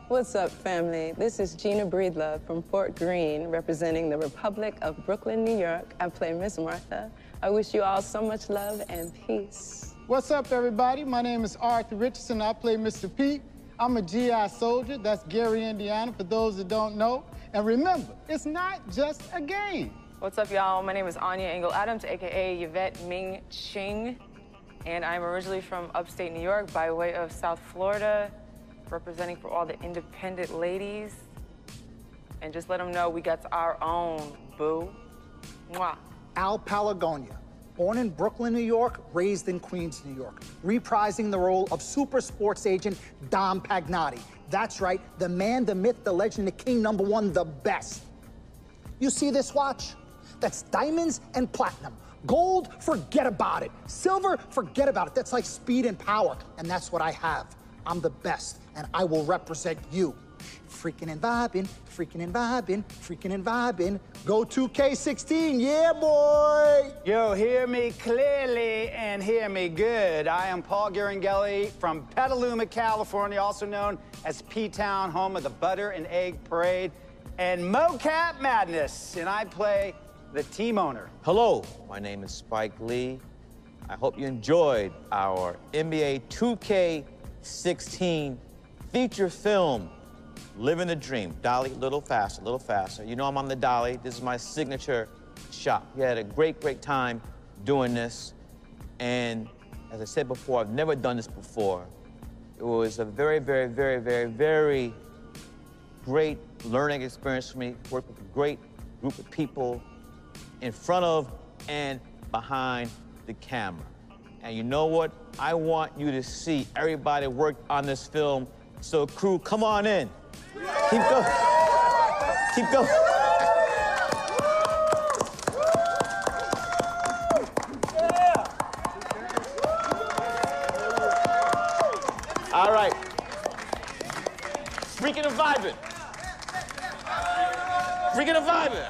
What's up, family? This is Gina Breedlove from Fort Greene, representing the Republic of Brooklyn, New York. I play Miss Martha. I wish you all so much love and peace. What's up, everybody? My name is Arthur Richardson. I play Mr. Pete. I'm a GI soldier. That's Gary, Indiana, for those that don't know. And remember, it's not just a game. What's up, y'all? My name is Anya Engel Adams, aka Yvette Ming Ching, and I'm originally from upstate New York by way of South Florida, representing for all the independent ladies. And just let them know we got our own, boo. Mwah. Al Palagonia, born in Brooklyn, New York, raised in Queens, New York, reprising the role of super sports agent Dom Pagnotti. That's right, the man, the myth, the legend, the king, #1, the best. You see this watch? That's diamonds and platinum. Gold, forget about it. Silver, forget about it. That's like speed and power, and that's what I have. I'm the best, and I will represent you. Freaking and vibing, freaking and vibing, freaking and vibing. Go 2K16, yeah, boy! Yo, hear me clearly and hear me good. I am Paul Garangelli from Petaluma, California, also known as P-Town, home of the Butter and Egg Parade and Mocap Madness, and I play the team owner. Hello, my name is Spike Lee. I hope you enjoyed our NBA 2K16 feature film, Living the Dream. Dolly, a little faster, a little faster. You know I'm on the dolly. This is my signature shot. We had a great, great time doing this. And as I said before, I've never done this before. It was a very, very, very, very, very great learning experience for me. Worked with a great group of people in front of and behind the camera. And you know what? I want you to see everybody worked on this film. So crew, come on in. Keep going. Keep going. All right. Freaking and vibing. Freaking and vibing.